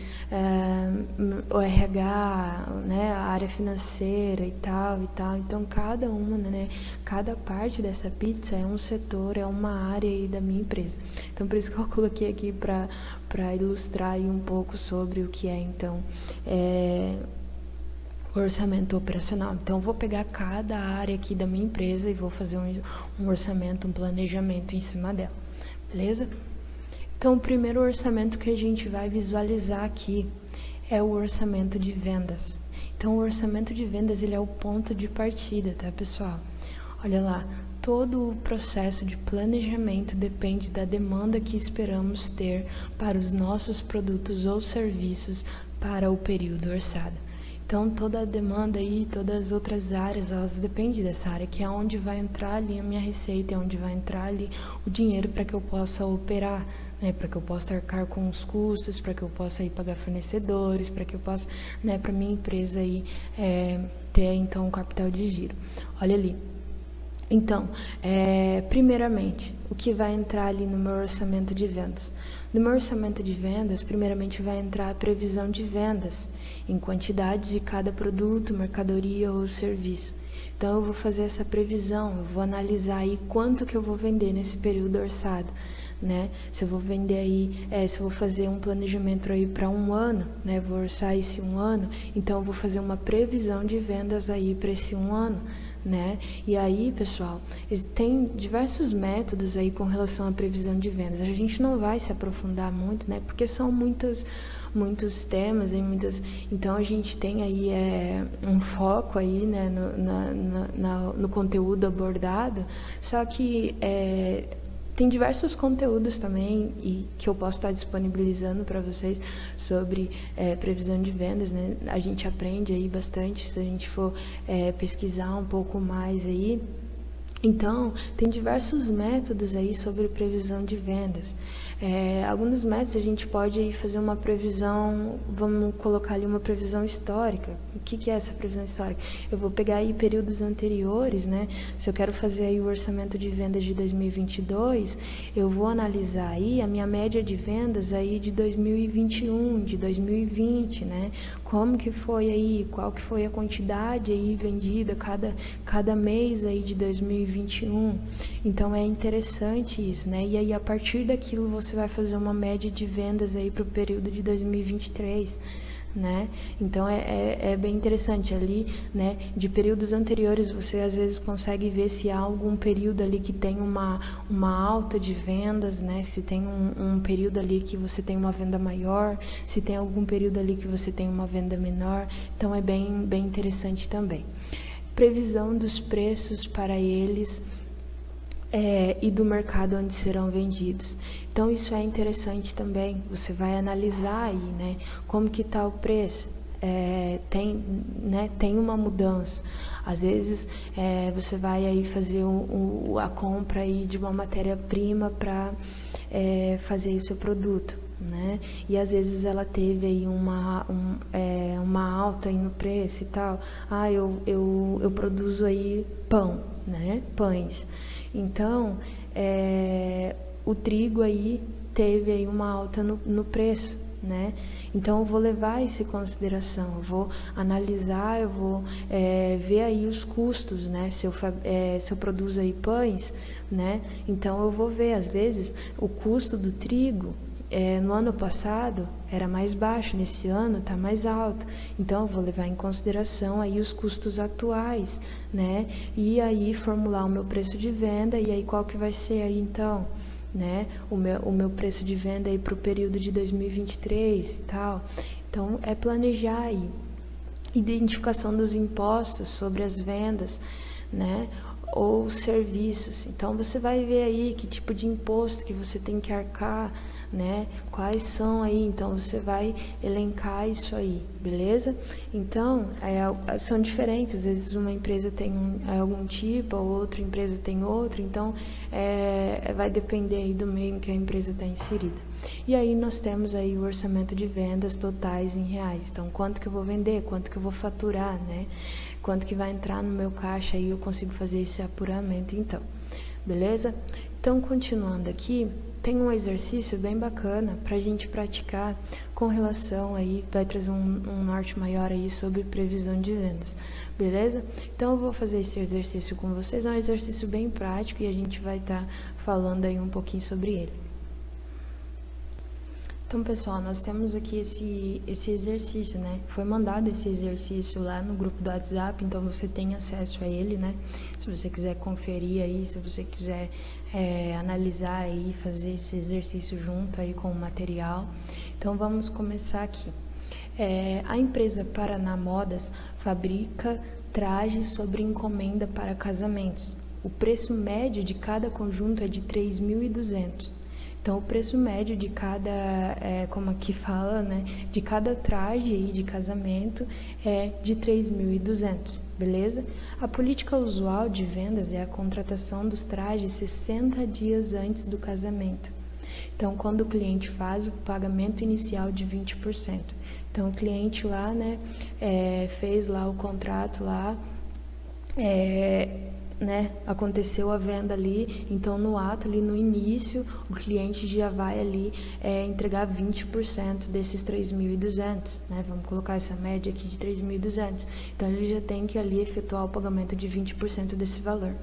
o RH, né? A área financeira e tal. Então, cada uma, né? Cada parte dessa pizza é um setor, é uma área aí da minha empresa. Então, por isso que eu coloquei aqui para ilustrar aí um pouco sobre o que é, então, orçamento operacional. Então, eu vou pegar cada área aqui da minha empresa e vou fazer um orçamento, um planejamento em cima dela, beleza? Então, o primeiro orçamento que a gente vai visualizar aqui é o orçamento de vendas. Então, o orçamento de vendas, ele é o ponto de partida, tá, pessoal? Olha lá, todo o processo de planejamento depende da demanda que esperamos ter para os nossos produtos ou serviços para o período orçado. Então, toda a demanda aí, todas as outras áreas, elas dependem dessa área, que é onde vai entrar ali a minha receita, é onde vai entrar ali o dinheiro para que eu possa operar, né, para que eu possa arcar com os custos, para que eu possa aí pagar fornecedores, para que eu possa, né, para minha empresa aí ter, então, um capital de giro. Olha ali. Então, primeiramente, o que vai entrar ali no meu orçamento de vendas? No meu orçamento de vendas, primeiramente vai entrar a previsão de vendas, em quantidade de cada produto, mercadoria ou serviço. Então, eu vou fazer essa previsão, eu vou analisar aí quanto que eu vou vender nesse período orçado, né? Se eu vou vender aí, se eu vou fazer um planejamento aí para um ano, né? Vou orçar esse um ano, então eu vou fazer uma previsão de vendas aí para esse um ano, né? E aí, pessoal, tem diversos métodos aí com relação à previsão de vendas. A gente não vai se aprofundar muito, né? Porque são muitos temas e então a gente tem aí um foco aí, né, no conteúdo abordado, só que tem diversos conteúdos também e que eu posso estar disponibilizando para vocês sobre previsão de vendas, né? A gente aprende aí bastante se a gente for pesquisar um pouco mais aí. Então, tem diversos métodos aí sobre previsão de vendas. Alguns métodos a gente pode aí fazer uma previsão, vamos colocar ali uma previsão histórica. O que é essa previsão histórica? Eu vou pegar aí períodos anteriores, né? Se eu quero fazer aí o orçamento de vendas de 2022, eu vou analisar aí a minha média de vendas aí de 2021, de 2020, né? Como que foi aí, qual que foi a quantidade aí vendida cada mês aí de 2021. Então, é interessante isso, né? E aí, a partir daquilo, você vai fazer uma média de vendas aí para o período de 2023, né? Então é bem interessante ali, né? De períodos anteriores você às vezes consegue ver se há algum período ali que tem uma alta de vendas, né? Se tem um período ali que você tem uma venda maior, se tem algum período ali que você tem uma venda menor. Então é bem interessante também. Previsão dos preços para eles e do mercado onde serão vendidos. Então isso é interessante também. Você vai analisar aí, né? Como que está o preço? Tem uma mudança. Às vezes você vai aí fazer a compra aí de uma matéria-prima para fazer o seu produto, né? E às vezes ela teve aí uma alta aí no preço e tal. Eu produzo aí pão, né? Pães. Então o trigo aí teve aí uma alta no preço, né? Então eu vou levar isso em consideração, eu vou analisar, eu vou ver aí os custos, né? Se eu produzo aí pães, né? Então eu vou ver, às vezes, o custo do trigo no ano passado era mais baixo, nesse ano está mais alto. Então eu vou levar em consideração aí os custos atuais, né? E aí formular o meu preço de venda, e aí qual que vai ser aí então, né? O meu preço de venda aí para o período de 2023 e tal. Então é planejar aí. Identificação dos impostos sobre as vendas, né? Ou serviços. Então você vai ver aí que tipo de imposto que você tem que arcar, né? Quais são aí, então você vai elencar isso aí, beleza? Então, são diferentes, às vezes uma empresa tem algum tipo, a outra empresa tem outro, então vai depender aí do meio em que a empresa está inserida. E aí nós temos aí o orçamento de vendas totais em reais, então quanto que eu vou vender, quanto que eu vou faturar, né? Quanto que vai entrar no meu caixa, aí eu consigo fazer esse apuramento então, beleza? Então, continuando aqui, tem um exercício bem bacana para a gente praticar com relação aí, vai trazer um norte maior aí sobre previsão de vendas, beleza? Então eu vou fazer esse exercício com vocês, é um exercício bem prático e a gente vai estar falando aí um pouquinho sobre ele. Então, pessoal, nós temos aqui esse exercício, né? Foi mandado esse exercício lá no grupo do WhatsApp, então você tem acesso a ele, né? Se você quiser conferir aí, se você quiser analisar aí, fazer esse exercício junto aí com o material. Então, vamos começar aqui. A empresa Paraná Modas fabrica trajes sobre encomenda para casamentos. O preço médio de cada conjunto é de R$ 3.200. Então, o preço médio de cada, como aqui fala, né, de cada traje aí de casamento é de R$ 3.200, beleza? A política usual de vendas é a contratação dos trajes 60 dias antes do casamento. Então, quando o cliente faz o pagamento inicial de 20%. Então, o cliente lá, né, fez lá o contrato lá, né, aconteceu a venda ali, então no ato ali no início o cliente já vai ali entregar 20% desses 3.200, né, vamos colocar essa média aqui de 3.200, então ele já tem que ali efetuar o pagamento de 20% desse valor.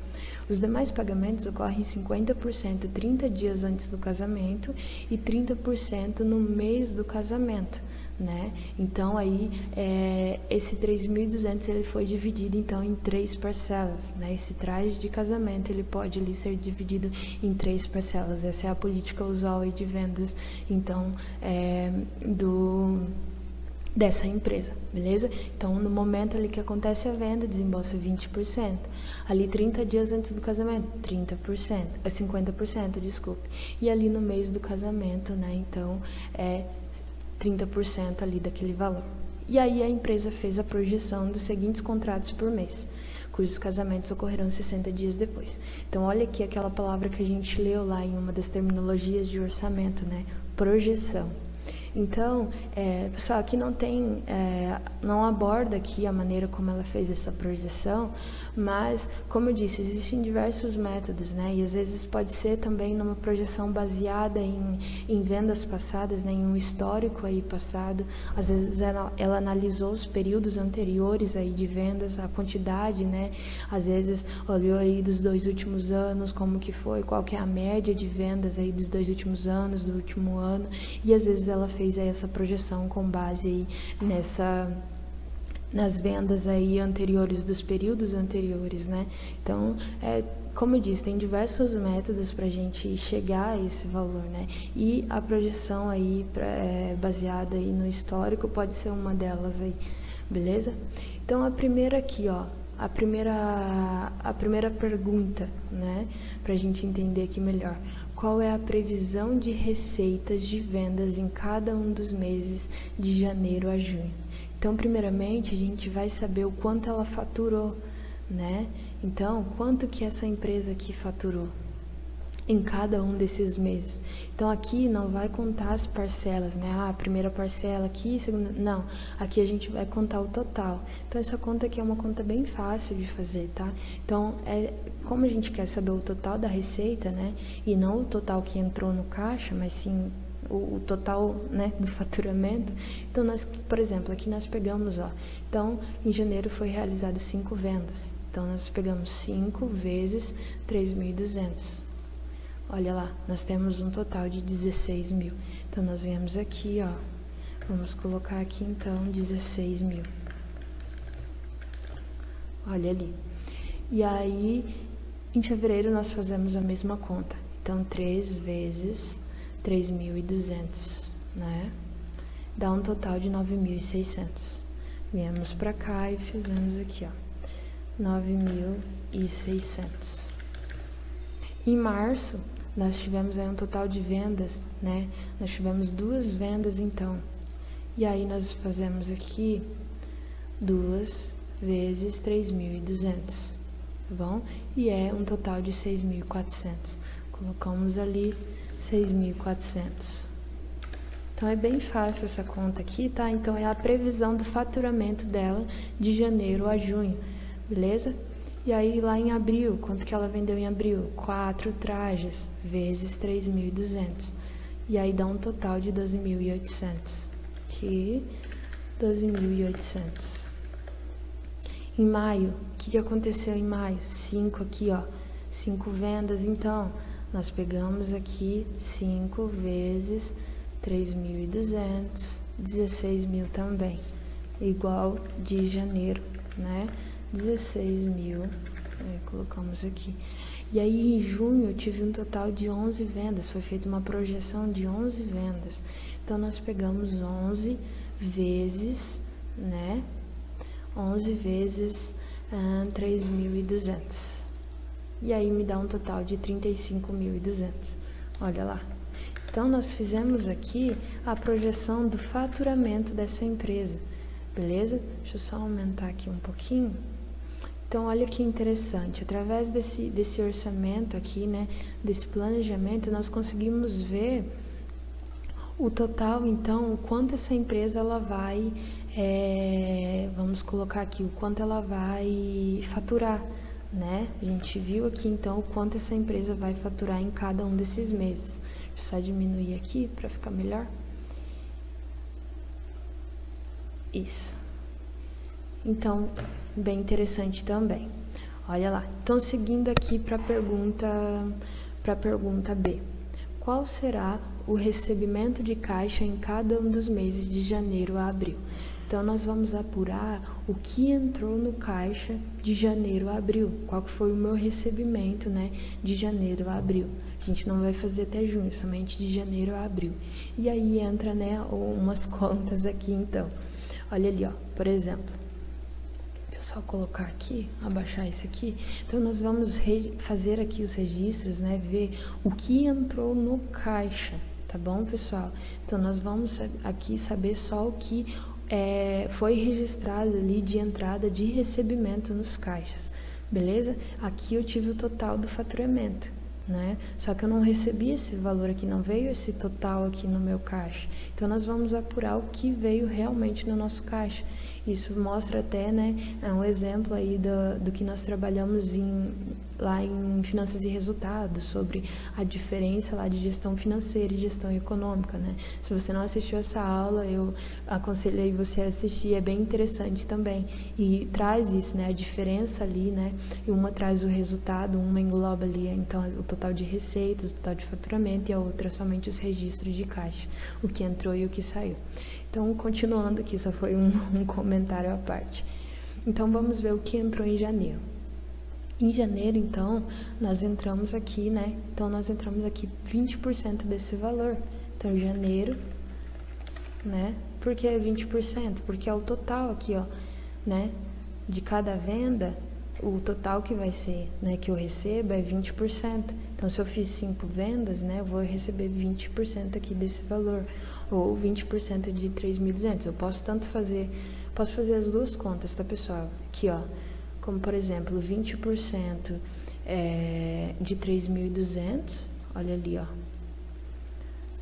Os demais pagamentos ocorrem 50% 30 dias antes do casamento e 30% no mês do casamento, né? Então aí esse 3.200 ele foi dividido então em 3 parcelas, né? Esse traje de casamento ele pode ali ser dividido em 3 parcelas. Essa é a política usual aí de vendas então dessa empresa, beleza? Então, no momento ali que acontece a venda, desembolsa 20%. Ali 30 dias antes do casamento, 30%, 50%, desculpe. E ali no mês do casamento, né? Então, 30% ali daquele valor. E aí a empresa fez a projeção dos seguintes contratos por mês, cujos casamentos ocorrerão 60 dias depois. Então, olha aqui aquela palavra que a gente leu lá em uma das terminologias de orçamento, né? Projeção. Então, pessoal, aqui não aborda aqui a maneira como ela fez essa projeção, mas, como eu disse, existem diversos métodos, né? E às vezes pode ser também numa projeção baseada em vendas passadas, né? Em um histórico aí passado. Às vezes ela analisou os períodos anteriores aí de vendas, a quantidade, né? Às vezes olhou aí dos 2 últimos anos, como que foi, qual que é a média de vendas aí dos 2 últimos anos, do último ano, e às vezes ela fez fez aí essa projeção com base aí nas vendas aí anteriores, dos períodos anteriores, né? Então, como eu disse, tem diversos métodos para a gente chegar a esse valor, né? E a projeção aí baseada aí no histórico pode ser uma delas aí, beleza? Então, a primeira aqui, ó, a primeira pergunta, né? Para a gente entender aqui melhor. Qual é a previsão de receitas de vendas em cada um dos meses de janeiro a junho? Então, primeiramente, a gente vai saber o quanto ela faturou, né? Então, quanto que essa empresa aqui faturou em cada um desses meses. Então, aqui não vai contar as parcelas, né? A primeira parcela aqui, segunda... Não, aqui a gente vai contar o total. Então, essa conta aqui é uma conta bem fácil de fazer, tá? Então, como a gente quer saber o total da receita, né? E não o total que entrou no caixa, mas sim o total, né, do faturamento. Então, nós, por exemplo, aqui nós pegamos, ó, então, em janeiro foi realizado 5 vendas. Então, nós pegamos 5 vezes 3.200. Olha lá, nós temos um total de 16 mil. Então, nós viemos aqui, ó, vamos colocar aqui, então, 16 mil. Olha ali. E aí, em fevereiro, nós fazemos a mesma conta. Então, 3 vezes 3.200, né? Dá um total de 9.600. Viemos para cá e fizemos aqui, ó, 9.600. Em março, nós tivemos aí um total de vendas, né? Nós tivemos 2 vendas, então. E aí, nós fazemos aqui 2 vezes 3.200, tá bom? E é um total de 6.400. Colocamos ali 6.400. Então, é bem fácil essa conta aqui, tá? Então, é a previsão do faturamento dela de janeiro a junho, beleza? E aí, lá em abril, quanto que ela vendeu em abril? 4 trajes vezes 3.200. E aí, dá um total de 12.800. Aqui, 12.800. Em maio, o que aconteceu em maio? 5 aqui, ó. 5 vendas, então... Nós pegamos aqui 5 vezes 3.200, 16 mil também, igual de janeiro, né? 16 mil, colocamos aqui. E aí, em junho, eu tive um total de 11 vendas, foi feita uma projeção de 11 vendas. Então, nós pegamos 11 vezes, né? 11 vezes 3.200. E aí me dá um total de 35.200. Olha lá. Então, nós fizemos aqui a projeção do faturamento dessa empresa, beleza? Deixa eu só aumentar aqui um pouquinho. Então, olha que interessante. Através desse orçamento aqui, né, desse planejamento, nós conseguimos ver o total, então, o quanto essa empresa ela vai, vamos colocar aqui, o quanto ela vai faturar, né? A gente viu aqui, então, o quanto essa empresa vai faturar em cada um desses meses. Deixa eu só diminuir aqui para ficar melhor. Isso. Então, bem interessante também. Olha lá. Então, seguindo aqui para a pergunta B. Qual será o recebimento de caixa em cada um dos meses de janeiro a abril? Então, nós vamos apurar o que entrou no caixa de janeiro a abril. Qual que foi o meu recebimento, né, de janeiro a abril. A gente não vai fazer até junho, somente de janeiro a abril. E aí entra, né, umas contas aqui, então. Olha ali, ó, por exemplo. Deixa eu só colocar aqui, abaixar isso aqui. Então, nós vamos fazer aqui os registros, né, ver o que entrou no caixa, tá bom, pessoal? Então, nós vamos aqui saber só o que foi registrado ali de entrada de recebimento nos caixas, beleza? Aqui eu tive o total do faturamento, né? Só que eu não recebi esse valor aqui, não veio esse total aqui no meu caixa. Então, nós vamos apurar o que veio realmente no nosso caixa. Isso mostra até, né, um exemplo aí do que nós trabalhamos lá em Finanças e Resultados, sobre a diferença lá de gestão financeira e gestão econômica, né? Se você não assistiu essa aula, eu aconselhei você a assistir, é bem interessante também. E traz isso, né? A diferença ali, né? E uma traz o resultado, uma engloba ali, então, o total de receitas, o total de faturamento, e a outra somente os registros de caixa, o que entrou e o que saiu. Então, continuando aqui, só foi um comentário à parte. Então, vamos ver o que entrou em janeiro. Em janeiro, então, nós entramos aqui, né? Então, nós entramos aqui 20% desse valor. Então, janeiro, né? Por que 20%? Porque é o total aqui, ó, né? De cada venda, o total que vai ser, né? Que eu recebo é 20%. Então, se eu fiz 5 vendas, né? Eu vou receber 20% aqui desse valor. Ou 20% de 3.200. Eu posso fazer as duas contas, tá, pessoal? Aqui, ó. Como, por exemplo, 20% de 3.200, olha ali, ó.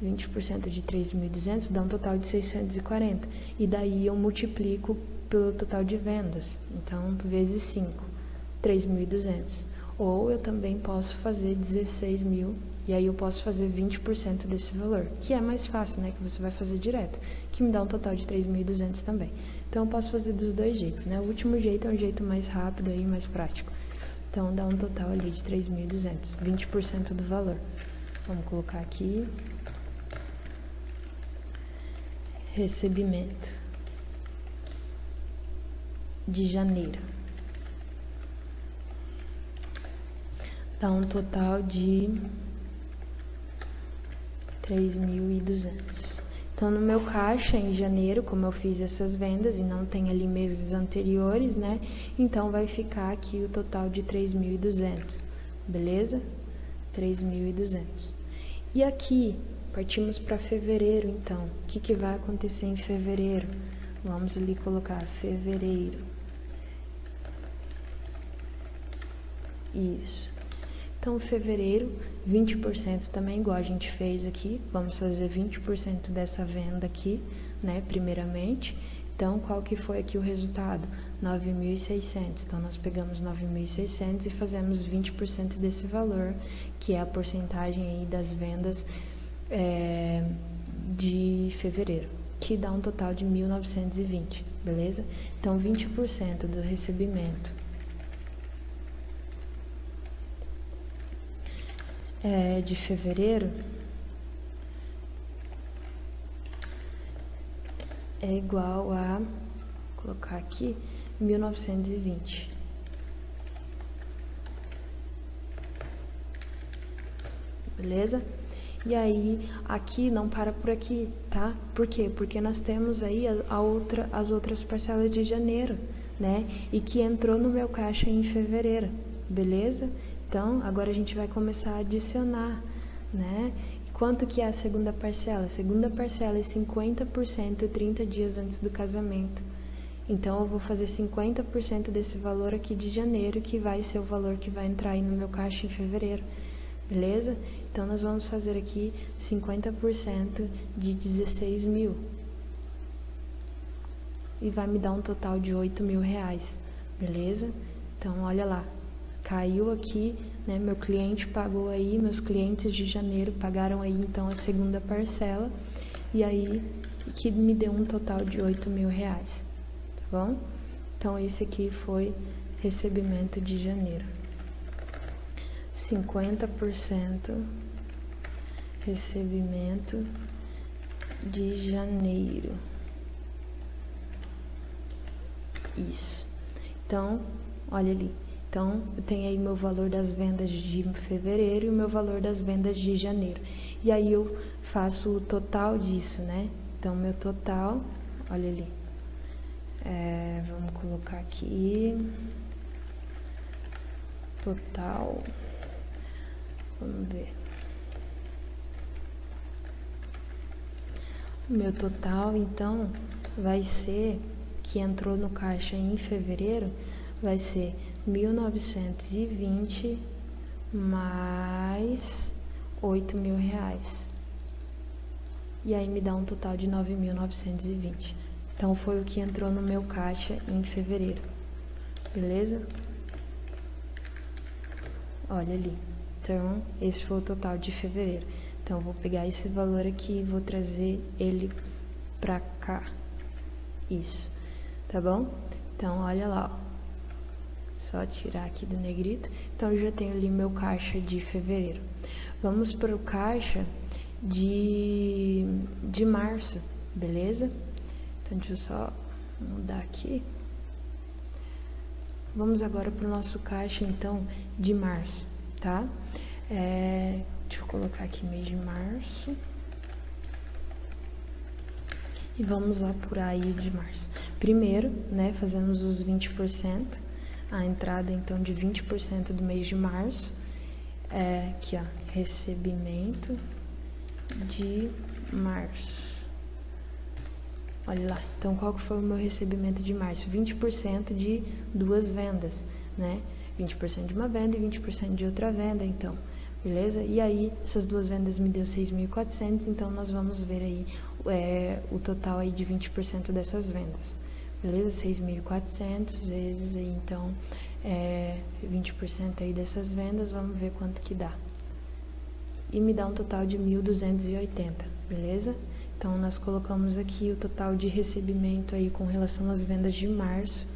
20% de 3.200 dá um total de 640. E daí eu multiplico pelo total de vendas. Então, vezes 5, 3.200. Ou eu também posso fazer 16.000, e aí eu posso fazer 20% desse valor, que é mais fácil, né? Que você vai fazer direto, que me dá um total de 3.200 também. Então, eu posso fazer dos dois jeitos, né? O último jeito é um jeito mais rápido e mais prático. Então, dá um total ali de 3.200, 20% do valor. Vamos colocar aqui. Recebimento de janeiro. Dá um total de 3.200. Então, no meu caixa, em janeiro, como eu fiz essas vendas e não tem ali meses anteriores, né? Então, vai ficar aqui o total de 3.200, beleza? 3.200. E aqui, partimos para fevereiro, então. O que vai acontecer em fevereiro? Vamos ali colocar fevereiro. Isso. Então, fevereiro, 20% também, igual a gente fez aqui. Vamos fazer 20% dessa venda aqui, né, primeiramente. Então, qual que foi aqui o resultado? 9.600. Então, nós pegamos 9.600 e fazemos 20% desse valor, que é a porcentagem aí das vendas de fevereiro, que dá um total de 1.920, beleza? Então, 20% do recebimento de fevereiro é igual a, vou colocar aqui, 1.920. Beleza? E aí, aqui não para por aqui, tá? Por quê? Porque nós temos aí as outras parcelas de janeiro, né? E que entrou no meu caixa em fevereiro, beleza? Então, agora a gente vai começar a adicionar, né? Quanto que é a segunda parcela? A segunda parcela é 50% 30 dias antes do casamento. Então, eu vou fazer 50% desse valor aqui de janeiro, que vai ser o valor que vai entrar aí no meu caixa em fevereiro, beleza? Então, nós vamos fazer aqui 50% de 16.000. E vai me dar um total de R$8.000, beleza? Então, olha lá. Caiu aqui, né? Meu cliente pagou aí, meus clientes de janeiro pagaram aí, então, a segunda parcela. E aí, que me deu um total de R$8.000, tá bom? Então, esse aqui foi recebimento de janeiro. 50% recebimento de janeiro. Isso. Então, olha ali. Então, eu tenho aí meu valor das vendas de fevereiro e o meu valor das vendas de janeiro. E aí eu faço o total disso, né? Então, meu total, olha ali. Vamos colocar aqui. Total. Vamos ver. O meu total, então, vai ser, que entrou no caixa em fevereiro, vai ser 1.920 mais R$8.000. E aí me dá um total de 9.920. Então, foi o que entrou no meu caixa em fevereiro. Beleza? Olha ali. Então, esse foi o total de fevereiro. Então, eu vou pegar esse valor aqui e vou trazer ele pra cá. Isso. Tá bom? Então, olha lá, ó. Só tirar aqui do negrito. Então, eu já tenho ali meu caixa de fevereiro. Vamos para o caixa de março, beleza? Então, deixa eu só mudar aqui. Vamos agora para o nosso caixa, então, de março, tá? Deixa eu colocar aqui mês de março. E vamos apurar aí de março. Primeiro, né, fazemos os 20%. A entrada, então, de 20% do mês de março. Aqui, ó, recebimento de março. Olha lá, então qual que foi o meu recebimento de março? 20% de duas vendas, né? 20% de uma venda e 20% de outra venda, então, beleza? E aí, essas duas vendas me deu 6.400, então nós vamos ver aí o total aí de 20% dessas vendas, beleza? 6.400 vezes aí, então, 20% aí dessas vendas, vamos ver quanto que dá. E me dá um total de 1.280, beleza? Então, nós colocamos aqui o total de recebimento aí com relação às vendas de março.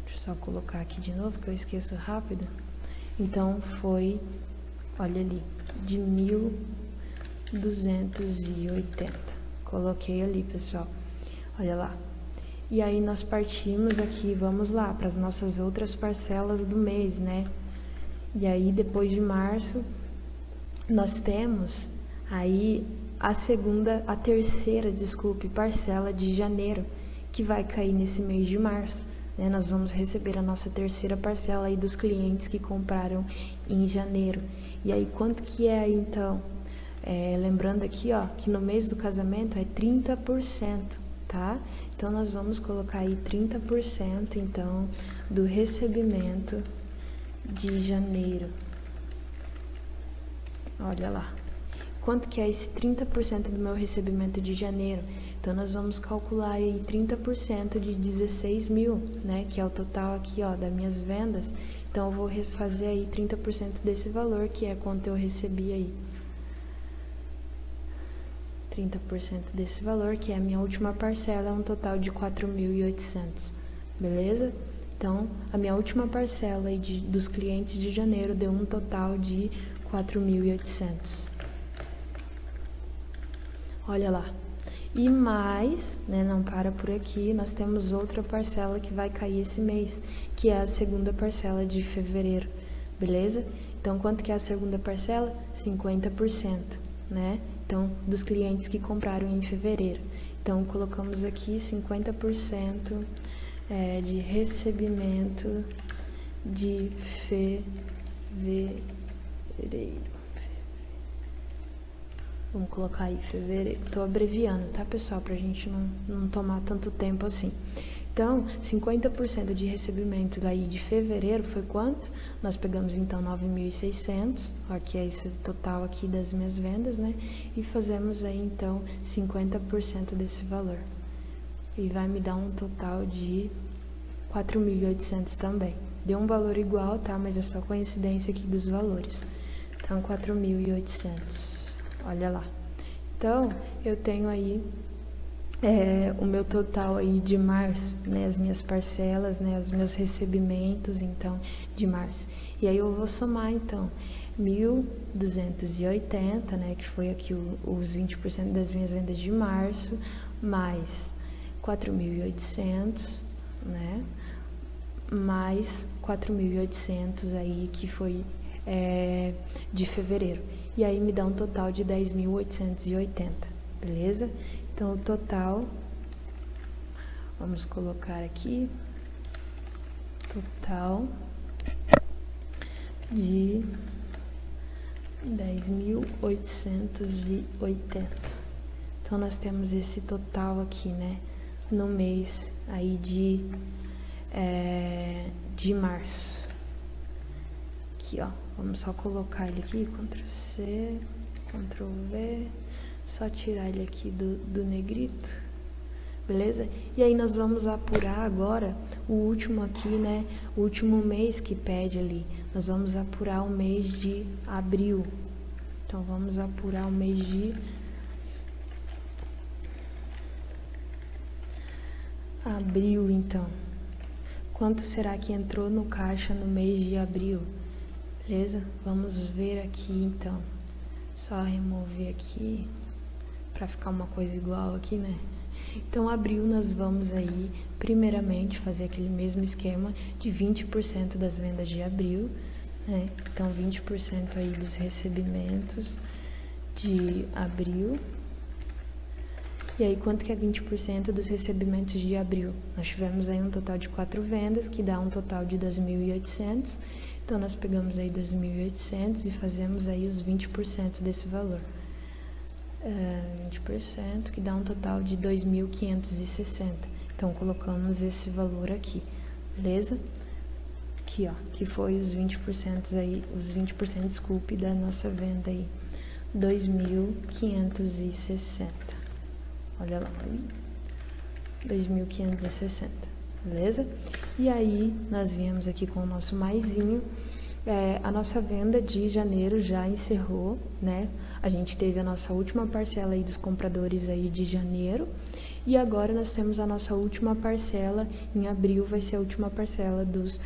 Deixa eu só colocar aqui de novo, que eu esqueço rápido. Então, foi, olha ali, de 1.280. Coloquei ali, pessoal. Olha lá. E aí, nós partimos aqui, vamos lá, para as nossas outras parcelas do mês, né? E aí, depois de março, nós temos aí a terceira parcela de janeiro, que vai cair nesse mês de março, né? Nós vamos receber a nossa terceira parcela aí dos clientes que compraram em janeiro. E aí, quanto que é aí, então? Lembrando aqui, ó, que no mês do casamento é 30%, tá? Então, nós vamos colocar aí 30%, então, do recebimento de janeiro. Olha lá. Quanto que é esse 30% do meu recebimento de janeiro? Então, nós vamos calcular aí 30% de 16 mil, né? Que é o total aqui, ó, das minhas vendas. Então, eu vou fazer aí 30% desse valor, que é quanto eu recebi aí. 30% desse valor, que é a minha última parcela, é um total de 4.800, beleza? Então, a minha última parcela aí dos clientes de janeiro deu um total de 4.800. Olha lá. E mais, né, não para por aqui, nós temos outra parcela que vai cair esse mês, que é a segunda parcela de fevereiro, beleza? Então, quanto que é a segunda parcela? 50%, né? Então, dos clientes que compraram em fevereiro. Então, colocamos aqui 50% de recebimento de fevereiro. Vamos colocar aí fevereiro. Tô abreviando, tá, pessoal? Pra gente não tomar tanto tempo assim. Então, 50% de recebimento daí de fevereiro foi quanto? Nós pegamos, então, 9.600, ó, que é esse total aqui das minhas vendas, né? E fazemos aí, então, 50% desse valor. E vai me dar um total de 4.800 também. Deu um valor igual, tá? Mas é só coincidência aqui dos valores. Então, 4.800. Olha lá. Então, eu tenho aí o meu total aí de março, né? As minhas parcelas, né? Os meus recebimentos, então, de março. E aí eu vou somar, então, 1.280, né? Que foi aqui os 20% das minhas vendas de março, mais 4.800, né? Mais 4.800 aí, que foi de fevereiro. E aí me dá um total de 10.880, beleza? Então, o total, vamos colocar aqui, total de 10.880. Então, nós temos esse total aqui, né, no mês aí de março. Aqui, ó, vamos só colocar ele aqui, Ctrl+C, Ctrl+V, só tirar ele aqui do negrito, beleza? E aí nós vamos apurar agora o último aqui, né? O último mês que pede ali. Nós vamos apurar o mês de abril. Então, vamos apurar o mês de abril, então. Quanto será que entrou no caixa no mês de abril? Beleza? Vamos ver aqui, então. Só remover aqui, para ficar uma coisa igual aqui, né? Então, abril nós vamos aí, primeiramente, fazer aquele mesmo esquema de 20% das vendas de abril, né? Então, 20% aí dos recebimentos de abril. E aí, quanto que é 20% dos recebimentos de abril? Nós tivemos aí um total de 4 vendas, que dá um total de 2.800. Então, nós pegamos aí 2.800 e fazemos aí os 20% desse valor. 20%, que dá um total de 2.560. Então, colocamos esse valor aqui, beleza? Aqui, ó, que foi os 20% aí, os 20%, desculpe, da nossa venda aí. 2.560. Olha lá, 2.560, beleza? E aí, nós viemos aqui com o nosso maisinho. A nossa venda de janeiro já encerrou, né? A gente teve a nossa última parcela aí dos compradores aí de janeiro. E agora nós temos a nossa última parcela, em abril vai ser a última parcela dos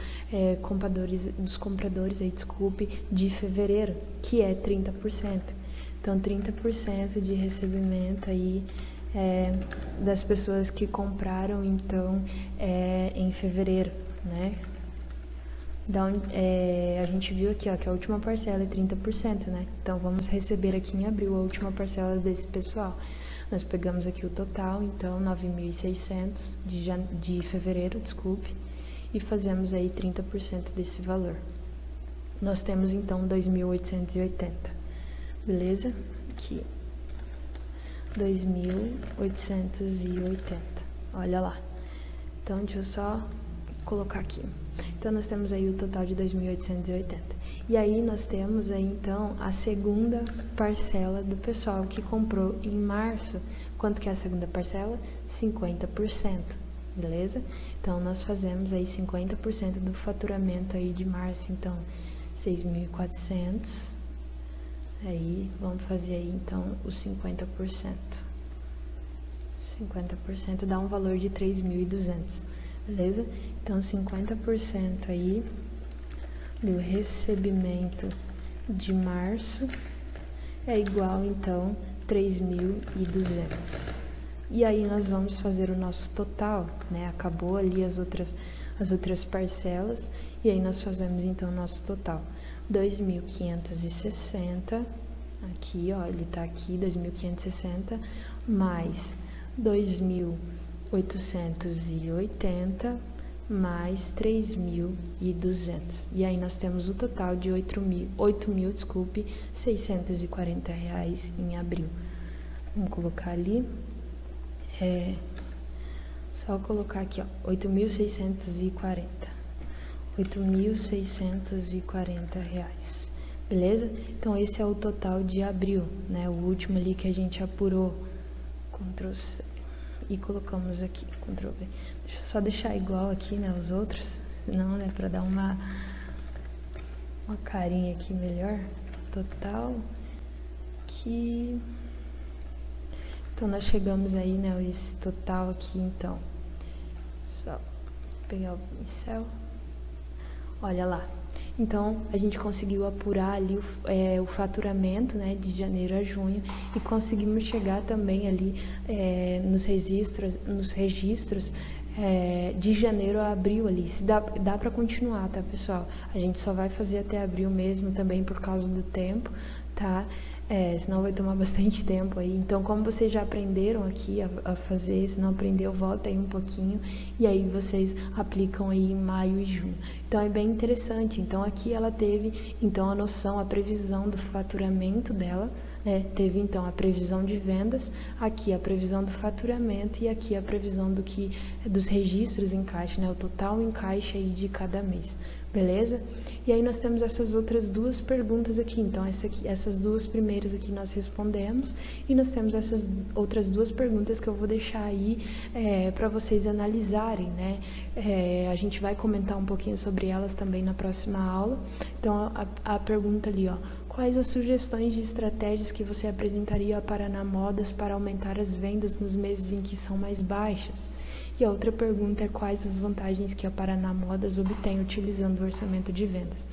compradores aí, desculpe, de fevereiro, que é 30%. Então, 30% de recebimento aí das pessoas que compraram, então, em fevereiro, né? Então, a gente viu aqui, ó, que a última parcela é 30%, né? Então, vamos receber aqui em abril a última parcela desse pessoal. Nós pegamos aqui o total, então, 9.600 de fevereiro, desculpe, e fazemos aí 30% desse valor. Nós temos, então, 2.880, beleza? Aqui, 2.880, olha lá. Então, deixa eu só colocar aqui. Então, nós temos aí o total de 2.880. E aí, nós temos aí, então, a segunda parcela do pessoal que comprou em março. Quanto que é a segunda parcela? 50%, beleza? Então, nós fazemos aí 50% do faturamento aí de março, então, 6.400. Aí, vamos fazer aí, então, os 50%. 50% dá um valor de 3.200. Beleza? Então, 50% aí do recebimento de março é igual, então, 3.200. E aí, nós vamos fazer o nosso total, né? Acabou ali as outras parcelas, e aí nós fazemos, então, o nosso total. 2.560, aqui, ó, ele tá aqui, 2.560, mais 2.880 mais 3.200. E aí nós temos o total de 8.640 reais em abril. Vamos colocar ali. Só colocar aqui, ó, 8.640. 8.640 reais. Beleza? Então esse é o total de abril, né? O último ali que a gente apurou. Ctrl C. E colocamos aqui, Ctrl V. Deixa eu só deixar igual aqui, né, os outros, senão, né, para dar uma carinha aqui melhor. Total, aqui. Então, nós chegamos aí, né, esse total aqui, então. Só pegar o pincel. Olha lá. Então, a gente conseguiu apurar ali o faturamento, né, de janeiro a junho, e conseguimos chegar também ali nos registros de janeiro a abril ali. Se dá para continuar, tá, pessoal? A gente só vai fazer até abril mesmo também por causa do tempo, tá? Senão vai tomar bastante tempo aí. Então, como vocês já aprenderam aqui a fazer, se não aprendeu, volta aí um pouquinho e aí vocês aplicam aí em maio e junho. Então, é bem interessante. Então, aqui ela teve, então, a noção, a previsão do faturamento dela, né? Teve então a previsão de vendas, aqui a previsão do faturamento e aqui a previsão dos registros em caixa, né? O total em caixa aí de cada mês, beleza? E aí nós temos essas outras duas perguntas aqui, então essas duas primeiras aqui nós respondemos e nós temos essas outras duas perguntas que eu vou deixar aí para vocês analisarem, né? A gente vai comentar um pouquinho sobre elas também na próxima aula. Então a pergunta ali, ó: quais as sugestões de estratégias que você apresentaria a Paraná Modas para aumentar as vendas nos meses em que são mais baixas? E a outra pergunta é: quais as vantagens que a Paraná Modas obtém utilizando o orçamento de vendas?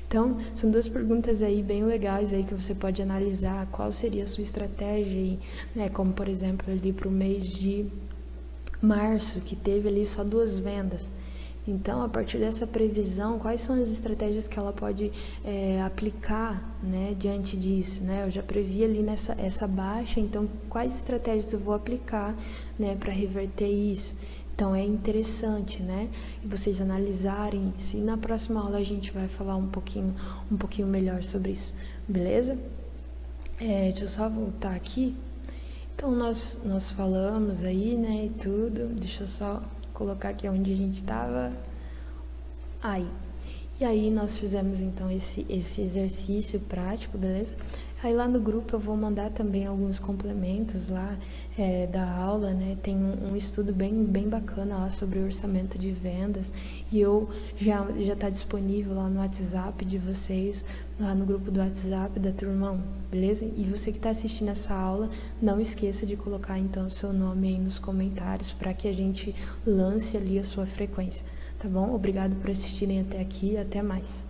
Então, são duas perguntas aí bem legais aí que você pode analisar qual seria a sua estratégia, aí, né? Como, por exemplo, ali para o mês de março, que teve ali só 2 vendas. Então, a partir dessa previsão, quais são as estratégias que ela pode aplicar, né, diante disso, né? Eu já previ ali essa baixa, então quais estratégias eu vou aplicar, né, para reverter isso? Então, é interessante, né, vocês analisarem isso. E na próxima aula a gente vai falar um pouquinho melhor sobre isso, beleza? Deixa eu só voltar aqui. Então, nós falamos aí, né, e tudo. Deixa eu só colocar aqui onde a gente estava. Aí. E aí nós fizemos então esse exercício prático, beleza? Aí lá no grupo eu vou mandar também alguns complementos lá da aula, né? Tem um estudo bem bacana lá sobre o orçamento de vendas e eu já está disponível lá no WhatsApp de vocês, lá no grupo do WhatsApp da turma 1, beleza? E você que está assistindo essa aula, não esqueça de colocar então o seu nome aí nos comentários para que a gente lance ali a sua frequência, tá bom? Obrigado por assistirem até aqui, até mais.